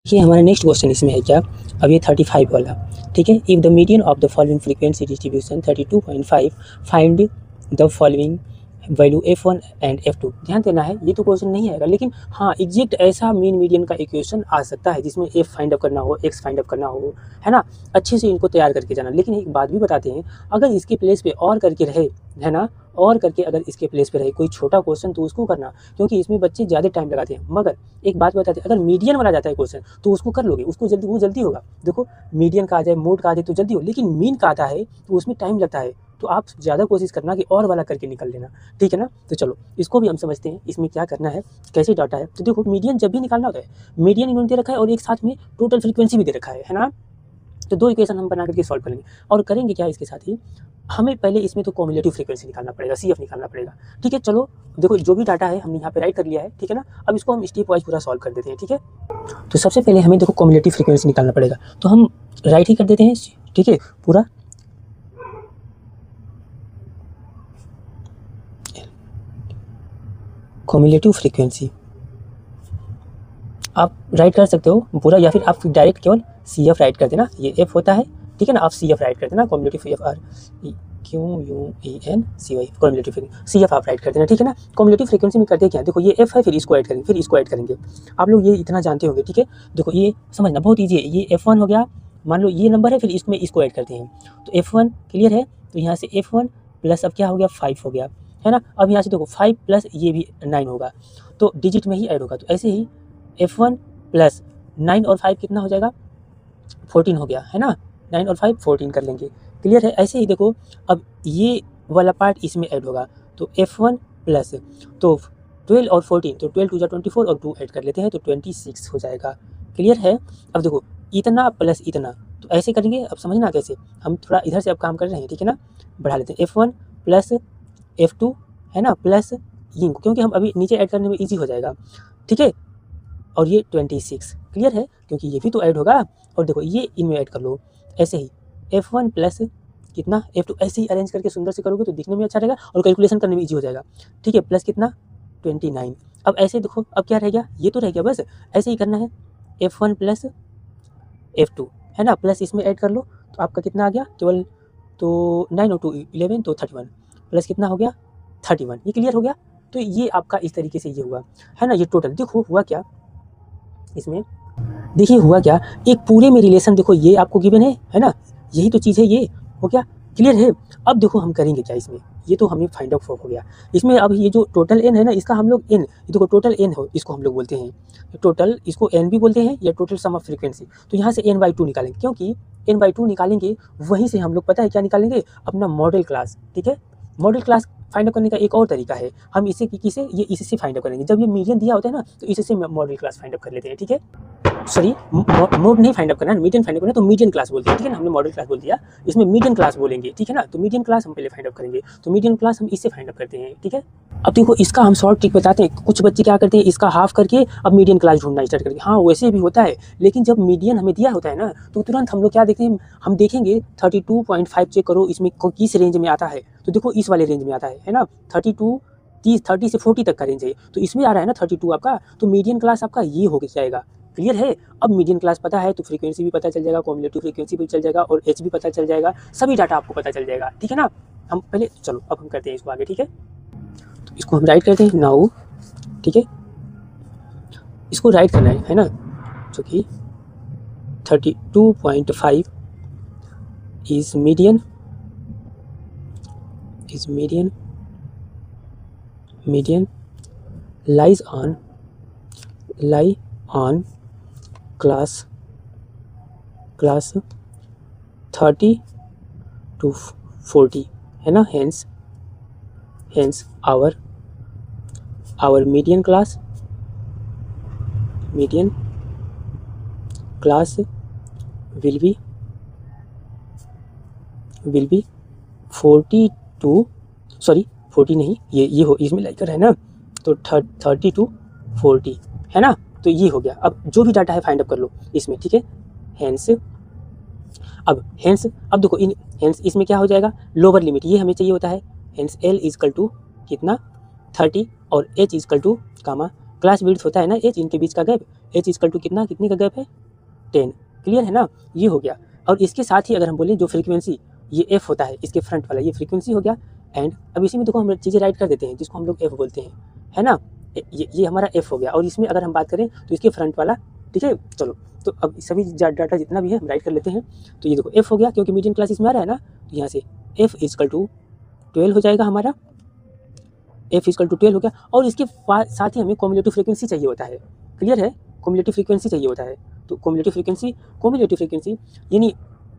Speaker 1: ये हमारा नेक्स्ट क्वेश्चन इसमें है क्या, अब ये 35 वाला, ठीक है। If the median of the following frequency distribution 32.5, find the following value F1 and F2। ध्यान देना है, ये तो क्वेश्चन नहीं आएगा, लेकिन हाँ एग्जैक्ट ऐसा मीन मीडियन का इक्वेशन आ सकता है जिसमें F फाइंड अप करना हो, X फाइंड अप करना हो, है ना। अच्छे से इनको तैयार करके जाना। लेकिन एक बात भी बताते हैं, अगर इसके प्लेस पे और करके रहे, है ना, और करके अगर इसके प्लेस पे रहे कोई छोटा क्वेश्चन तो उसको करना, क्योंकि इसमें बच्चे ज़्यादा टाइम लगाते हैं। मगर एक बात बताते हैं, अगर मीडियन वाला जाता है क्वेश्चन तो उसको कर लोगे, उसको जल्दी, वो जल्दी होगा। देखो मीडियन का आ जाए, मोड का आ जाए तो जल्दी हो, लेकिन मीन का आता है तो उसमें टाइम लगता है। तो आप ज़्यादा कोशिश करना कि और वाला करके निकल लेना, ठीक है ना। तो चलो इसको भी हम समझते हैं, इसमें क्या करना है, कैसे डाटा है। तो देखो मीडियन जब भी निकालना होता है, मीडियन इन्होंने दे रखा है और एक साथ में टोटल फ्रीक्वेंसी भी दे रखा है ना। तो दो इक्वेशन हम बना करके सॉल्व करेंगे और करेंगे क्या, इसके साथ ही हमें पहले इसमें तो कॉम्युलेटिव फ्रीक्वेंसी निकालना पड़ेगा, CF निकालना पड़ेगा, ठीक है। चलो देखो जो भी डाटा है हमने यहाँ पे राइट कर लिया है, ठीक है ना। अब इसको हम स्टेप वाइज पूरा सॉल्व कर देते हैं, ठीक है। तो सबसे पहले हमें देखो कॉम्युलेटिव फ्रीक्वेंसी निकालना पड़ेगा, तो हम राइट ही कर देते हैं, ठीक है, पूरा कॉम्युलेटिव फ्रीक्वेंसी आप राइट कर सकते हो पूरा, या फिर आप डायरेक्ट केवल CF राइट कर देना, ये F होता है, ठीक है ना। आप CF राइट कर देना, कॉम्युलेटिव FREQUENCY कॉम्युलेटिव CF आप राइट कर देना, ठीक है ना। कॉम्युलेटिव फ्रीक्वेंसी में करते क्या, देखो ये F है, फिर इसको ऐड करेंगे, फिर इसको ऐड करेंगे। आप लोग ये इतना जानते होंगे, ठीक है। देखो ये समझना बहुत ईजी है, ये F1 हो गया, मान लो ये नंबर है, फिर इसमें इसको ऐड करते हैं तो F1 क्लियर है। तो यहाँ से F1 प्लस अब क्या हो गया 5 हो गया, है ना। अब यहाँ से देखो 5 प्लस ये भी 9 होगा, तो डिजिट में ही ऐड होगा। तो ऐसे ही F1 प्लस 9 और 5 कितना हो जाएगा 14 हो गया, है ना। 9 और 5 14 कर लेंगे, क्लियर है। ऐसे ही देखो अब ये वाला पार्ट इसमें ऐड होगा, तो F1 प्लस तो 12 और 14, तो 12 2 जा 24 और 2 ऐड कर लेते हैं तो 26 हो जाएगा, क्लियर है। अब देखो इतना प्लस इतना, तो ऐसे करेंगे, अब समझना कैसे, हम थोड़ा इधर से अब काम कर रहे हैं, ठीक है ना। बढ़ा लेते हैं F1 प्लस F2, है ना, प्लस ये, क्योंकि हम अभी नीचे ऐड करने में ईजी हो जाएगा, ठीक है। और ये 26 क्लियर है, क्योंकि ये भी तो ऐड होगा। और देखो ये इनमें ऐड कर लो, ऐसे ही F1 प्लस कितना F2 ऐसे ही अरेंज करके सुंदर से करोगे तो दिखने में अच्छा रहेगा और कैलकुलेशन करने में ईजी हो जाएगा, ठीक है। प्लस कितना 29। अब ऐसे देखो अब क्या रह गया, ये तो रह गया, बस ऐसे ही करना है F1 प्लस F2 है ना, प्लस इसमें ऐड कर लो तो आपका कितना आ गया केवल, तो 9 और 2 11 तो 31 प्लस कितना हो गया 31। ये क्लियर हो गया। तो ये आपका इस तरीके से ये हुआ है ना। ये टोटल देखो हुआ क्या इसमें, देखिए हुआ क्या, एक पूरे में रिलेशन देखो ये आपको गिवन है ना, यही तो चीज़ है, ये हो गया क्लियर है। अब देखो हम करेंगे क्या इसमें, ये तो हमें फाइंड आउट हो गया इसमें। अब ये जो टोटल एन है ना, इसका हम लोग एन, ये देखो टोटल एन हो इसको हम लोग बोलते हैं टोटल, इसको एन भी बोलते हैं या टोटल सम ऑफ फ्रीक्वेंसी। तो यहाँ से n/2 निकालेंगे, क्योंकि n/2 निकालेंगे वहीं से हम लोग पता है क्या निकालेंगे, अपना मॉडल क्लास, ठीक है। मॉडल क्लास फाइंड आउट करने का एक और तरीका है, हम इसे किसे, ये इससे फाइंड आउट करेंगे। जब ये मीडियन दिया होता है ना तो इससे मॉडल क्लास फाइंड आउट कर लेते हैं, ठीक है। सॉरी मोड नहीं फाइंड आउट करना है, मीडियन फाइंड आउट करना है, तो मीडियन क्लास बोलते हैं, ठीक है ना। हमने मॉडल क्लास बोल दिया, इसमें मीडियन क्लास बोलेंगे, ठीक है ना। तो मीडियन क्लास हम पहले फाइंड आउट करेंगे, तो मीडियन क्लास हम इससे फाइंड आउट करते हैं, ठीक है। अब देखो इसका हम शॉर्ट ट्रिक बताते हैं। कुछ बच्चे क्या करते हैं, इसका हाफ करके अब मीडियन क्लास ढूंढना स्टार्ट करके, हाँ वैसे भी होता है, लेकिन जब मीडियन हमें दिया होता है ना तो तुरंत हम लोग क्या देखते हैं, हम देखेंगे 32.5 चेक करो इसमें किस रेंज में आता है, तो देखो इस वाले रेंज में आता है ना। 30 से 40 तक का रेंज है, तो इसमें आ रहा है ना 32 आपका, तो मीडियन क्लास आपका ये हो जाएगा, क्लियर है। अब मीडियन क्लास पता है तो फ्रीक्वेंसी भी पता चल जाएगा, कॉम्युलेटिव फ्रीक्वेंसी भी चल जाएगा और एच भी पता चल जाएगा, सभी डाटा आपको पता चल जाएगा, ठीक है ना। हम पहले चलो अब हम करते हैं इसको आगे, ठीक है। तो इसको हम राइट करते हैं नाउ, ठीक है। इसको राइट करना है ना, जो कि 32.5 is median lie on class 30 to 40 है ना। hence our median class will be 40 to, sorry 40 नहीं, ये हो इसमें लाइकर है ना, तो 30 to 40 है ना। तो ये हो गया। अब जो भी डाटा है फाइंड अप कर लो इसमें, ठीक है। हेंस अब देखो हेंस इसमें क्या हो जाएगा, लोअर लिमिट ये हमें चाहिए होता है। हेंस L इजकल टू कितना 30 और H equal to comma class width होता है ना H, इनके बीच का गैप, H इजकल टू कितने का गैप है 10, क्लियर है ना। ये हो गया। और इसके साथ ही अगर हम बोलें जो फ्रीक्वेंसी ये F होता है, इसके फ्रंट वाला ये फ्रीक्वेंसी हो गया। एंड अब इसी में देखो हम चीज़ें राइट कर देते हैं जिसको हम लोग F बोलते हैं, है ना। ये हमारा F हो गया। और इसमें अगर हम बात करें तो इसके फ्रंट वाला, ठीक है। चलो तो अब सभी डाटा जितना भी है हम राइट कर लेते हैं। तो ये देखो F हो गया, क्योंकि मीडियन क्लास इसमें आ रहा है ना, तो यहाँ से F इजकल टू 12 हो जाएगा हमारा, F इजकल टू 12 हो गया। और इसके साथ ही हमें कॉम्युलेटिव फ्रीक्वेंसी चाहिए होता है, क्लियर है। कॉम्युलेटिव फ्रीक्वेंसी चाहिए होता है, तो कॉम्युलेटिव फ्रीक्वेंसी यानी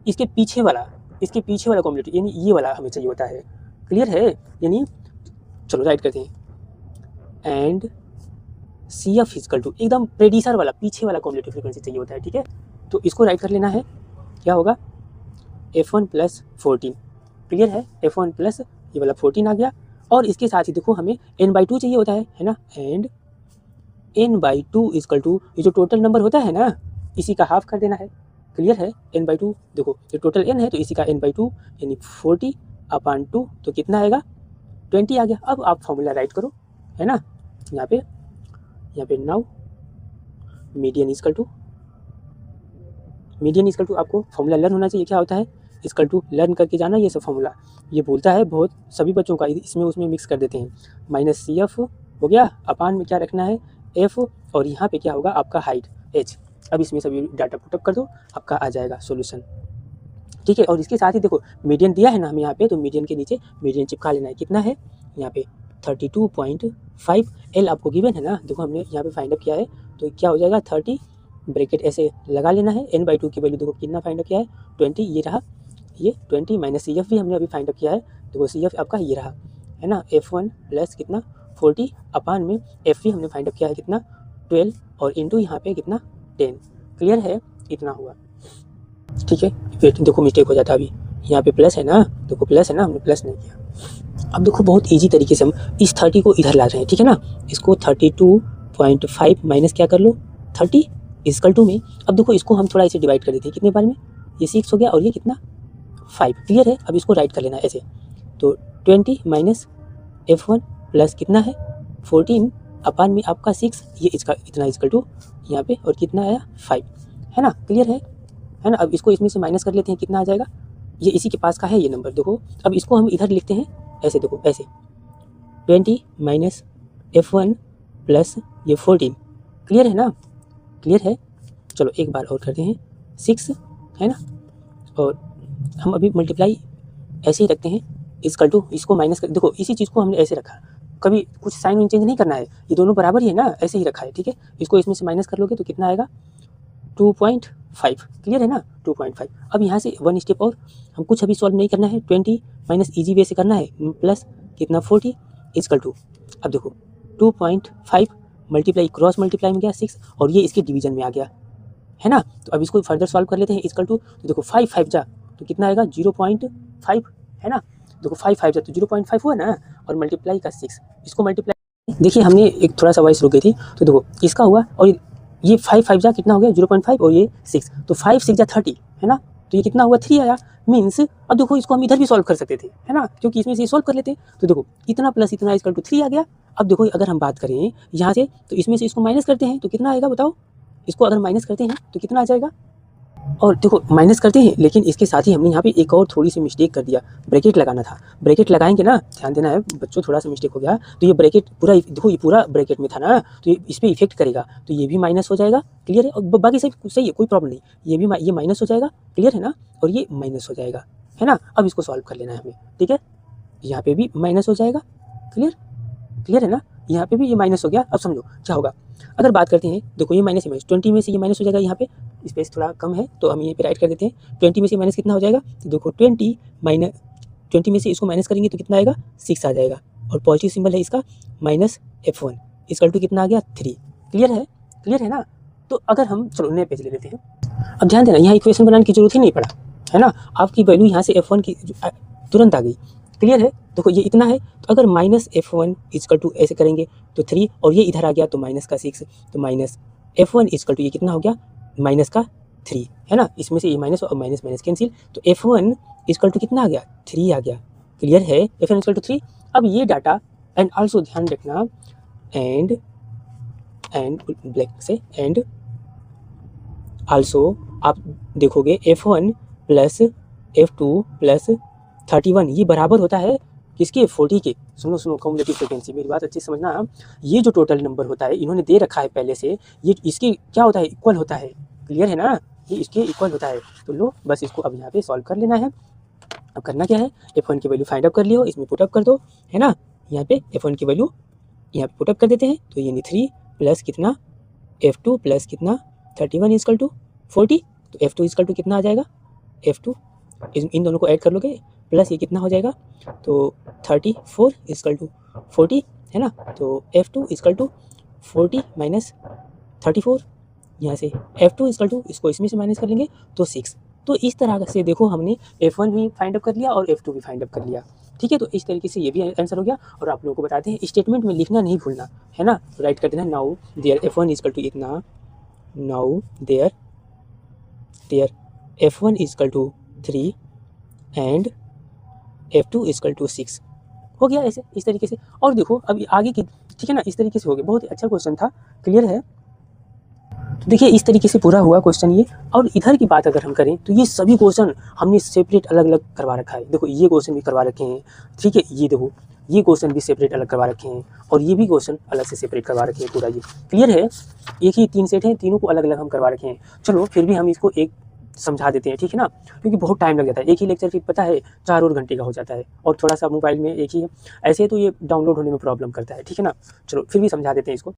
Speaker 1: इसके पीछे वाला कॉम्युलेटिव, यानी ये वाला हमें चाहिए होता है, क्लियर है। यानी चलो राइट करते हैं। एंड CF इजकल टू एकदम प्रेडिसर वाला पीछे वाला कॉम्युलेटिव फ्रीक्वेंसी चाहिए होता है, ठीक है। तो इसको राइट कर लेना है, क्या होगा F1 प्लस 14, क्लियर है। F1 प्लस ये वाला 14 आ गया। और इसके साथ ही देखो हमें n/2 चाहिए होता है ना। एंड n/2 इजकल टू ये जो टोटल नंबर होता है ना इसी का हाफ कर देना है, क्लियर है। n/2 देखो ये टोटल n है तो इसी का n/2 यानी 40/2, तो कितना आएगा 20 आ गया। अब आप फॉर्मूला राइट करो, है ना। यहाँ पे नाउ मीडियन इजकल टू आपको फॉर्मूला लर्न होना चाहिए, क्या होता है इजकल टू, लर्न करके जाना ये सब फॉर्मूला। ये बोलता है बहुत सभी बच्चों का, इसमें उसमें मिक्स कर देते हैं। माइनस CF हो गया, अपान में क्या रखना है F, और यहाँ पे क्या होगा आपका हाइट H। अब इसमें सभी डाटा पुटअप कर दो, आपका आ जाएगा सॉल्यूशन, ठीक है। और इसके साथ ही देखो मीडियन दिया है ना हमें यहाँ पे, तो मीडियन के नीचे मीडियन चिपका लेना है। कितना है यहाँ पे 32.5, L आपको गिवन है ना, देखो हमने यहाँ पे फाइंड अप किया है, तो क्या हो जाएगा 30 ब्रैकेट ऐसे लगा लेना है। n/2 की वैल्यू देखो कितना फाइंड अप किया है 20, ये रहा ये 20 माइनस CF भी हमने अभी फाइंड अप किया है, देखो CF आपका ये रहा, है ना। F1 प्लस कितना 40 अपान में F भी हमने फाइंड अप किया है कितना 12, और इंटू यहाँ पे कितना 10, क्लियर है। इतना हुआ, ठीक है। वेट देखो मिस्टेक हो जाता है अभी, यहाँ पे प्लस है ना, देखो प्लस है ना, हमने प्लस नहीं किया। अब देखो बहुत इजी तरीके से हम इस 30 को इधर ला रहे हैं, ठीक है ना। इसको 32.5 माइनस क्या कर लो 30 इजकल टू में। अब देखो इसको हम थोड़ा इसे डिवाइड कर देते हैं कितने बार में, ये 6 हो गया और ये कितना 5। क्लियर है? अब इसको राइट कर लेना ऐसे, तो 20 माइनस F1 प्लस कितना है 14 अपान में आपका 6, ये इसका इतना इक्वल टू यहाँ पे और कितना आया 5, है ना? क्लियर है ना? अब इसको इसमें से माइनस कर लेते हैं, कितना आ जाएगा, ये इसी के पास का है ये नंबर। देखो अब इसको हम इधर लिखते हैं ऐसे, देखो ऐसे 20 माइनस F1 प्लस ये 14। क्लियर है ना? क्लियर है? चलो एक बार और करते हैं, 6 है ना, और हम अभी मल्टीप्लाई ऐसे ही रखते हैं इक्वल टू, इसको माइनस कर, देखो इसी चीज़ को हमने ऐसे रखा, कभी कुछ साइन चेंज नहीं करना है, ये दोनों बराबर ही है ना, ऐसे ही रखा है। ठीक है, इसको इसमें से माइनस कर लोगे तो कितना आएगा 2.5। क्लियर है ना? 2.5। अब यहाँ से 1 स्टेप और, हम कुछ अभी सॉल्व नहीं करना है, 20 माइनस ईजी वे से करना है, प्लस कितना 40 इक्वल टू, अब देखो 2.5 मल्टीप्लाई क्रॉस मल्टीप्लाई में गया 6 और ये इसके डिवीजन में आ गया, है ना? तो अब इसको फर्दर सॉल्व कर लेते हैं इक्वल टू, तो देखो 5 5 जा तो कितना आएगा 0.5, है ना? देखो 5 5 जा तो 0.5 हुआ ना, और मल्टीप्लाई का 6, इसको मल्टीप्लाई, देखिए हमने एक थोड़ा सा वॉइस रुक गई थी, तो देखो इसका हुआ और ये 5 5 जा कितना हो गया 0.5 और ये 6, तो 5 6 जा 30, है ना? तो ये कितना हुआ 3 आया, मीन्स अब देखो इसको हम इधर भी सॉल्व कर सकते थे, है ना, क्योंकि इसमें से सॉल्व कर लेते, तो देखो इतना प्लस इतना इक्वल टू 3 आ गया। अब देखो अगर हम बात करें यहाँ से, तो इसमें से इसको माइनस करते हैं तो कितना आएगा बताओ, इसको अगर माइनस करते हैं तो कितना आ जाएगा, और देखो माइनस करते हैं, लेकिन इसके साथ ही हमने यहाँ पे एक और थोड़ी सी मिस्टेक कर दिया, ब्रैकेट लगाना था। ब्रैकेट लगाएंगे ना, ध्यान देना है बच्चों, थोड़ा सा मिस्टेक हो गया, तो ये ब्रैकेट पूरा, देखो ये पूरा ब्रैकेट में था ना, तो ये इस पर इफेक्ट करेगा, तो ये भी माइनस हो जाएगा। क्लियर है? और बाकी सब सही है, कोई प्रॉब्लम नहीं, ये भी ये माइनस हो जाएगा। क्लियर है ना? और ये माइनस हो जाएगा, है ना? अब इसको सॉल्व कर लेना है हमें, ठीक है? यहाँ पे भी माइनस हो जाएगा। क्लियर? क्लियर है ना? यहाँ पे भी ये माइनस हो गया। अब समझो क्या होगा, अगर बात करते हैं, देखो ये माइनस 20 में से ये माइनस हो जाएगा, यहाँ पे स्पेस थोड़ा कम है तो हम यहीं पे राइट कर देते हैं, 20 में से माइनस कितना हो जाएगा, तो देखो 20 में से इसको माइनस करेंगे तो कितना आएगा 6 आ जाएगा, और पॉजिटिव सिंबल है इसका माइनस F1 इक्वल टू कितना आ गया 3। क्लियर है? क्लियर है ना? तो अगर हम, चलो नए पेज ले लेते हैं। अब ध्यान देना, यहाँ इक्वेशन बनाने की जरूरत ही नहीं पड़ा, है ना, आपकी वैल्यू यहाँ से F1 की तुरंत आ गई। क्लियर है? देखो ये इतना है, तो अगर माइनस F1 इक्वल टू ऐसे करेंगे तो 3, और ये इधर आ गया तो माइनस का 6, तो माइनस F1 इक्वल टू ये कितना हो गया माइनस का 3, है ना? इसमें से ये माइनस और माइनस माइनस कैंसिल, तो F1 इक्वल टू कितना आ गया 3 आ गया। क्लियर है? F1 equal to 3। अब ये डाटा, एंड आल्सो ध्यान रखना, एंड ब्लैक से, एंड आल्सो आप देखोगे F1 प्लस F2 प्लस 31 ये बराबर होता है किसके, 40 के। सुनो कम्युलेटिव फ्रीक्वेंसी, मेरी बात अच्छी समझना, ये जो टोटल नंबर होता है इन्होंने दे रखा है पहले से, ये इसके क्या होता है, इक्वल होता है। क्लियर है ना? ये इसके इक्वल होता है, तो लो बस इसको अब यहाँ पे सॉल्व कर लेना है। अब करना क्या है, F1 की वैल्यू फाइंड आउट कर लियो, इसमें पुट अप कर दो, है ना? यहाँ पे F1 की वैल्यू यहाँ पे पुट अप कर देते हैं, तो यानी 3 प्लस कितना F2 प्लस कितना 31 इक्वल टू 40, तो F2 इक्वल टू कितना आ जाएगा, F2 इन दोनों को ऐड कर लोगे, प्लस ये कितना हो जाएगा, तो 34 इक्वल टू 40, है ना? तो F2 इक्वल टू 40 माइनस 34, यहाँ से F2 इक्वल टू, इसको इसमें से माइनस कर लेंगे तो 6। तो इस तरह से देखो हमने F1 भी फाइंड अप कर लिया और F2 भी फाइंड अप कर लिया। ठीक है, तो इस तरीके से ये भी आंसर हो गया। और आप लोगों को बताते हैं स्टेटमेंट में लिखना नहीं भूलना, है ना? राइट कर देना, now there F1 equal to इतना, now there F1 equal to 3 and F2 equal to 6 हो गया ऐसे, इस तरीके से। और देखो अब आगे की, ठीक है ना, इस तरीके से हो गया, बहुत ही अच्छा क्वेश्चन था। क्लियर है? तो देखिए इस तरीके से पूरा हुआ क्वेश्चन ये। और इधर की बात अगर हम करें तो ये सभी क्वेश्चन हमने सेपरेट अलग अलग करवा रखा है। देखो ये क्वेश्चन भी करवा रखे हैं, ठीक है, ये देखो ये क्वेश्चन भी सेपरेट अलग करवा रखे हैं, और ये भी क्वेश्चन अलग से सेपरेट करवा रखे हैं पूरा ये। क्लियर है? एक ही 3 सेट हैं, तीनों को अलग अलग हम करवा रखे हैं। चलो फिर भी हम इसको एक समझा देते हैं, ठीक है ना, क्योंकि बहुत टाइम लग जाता है, एक ही लेक्चर फिर पता है 4 और घंटे का हो जाता है, और थोड़ा सा मोबाइल में एक ही है, ऐसे तो ये डाउनलोड होने में प्रॉब्लम करता है, ठीक है ना। चलो फिर भी समझा देते हैं इसको।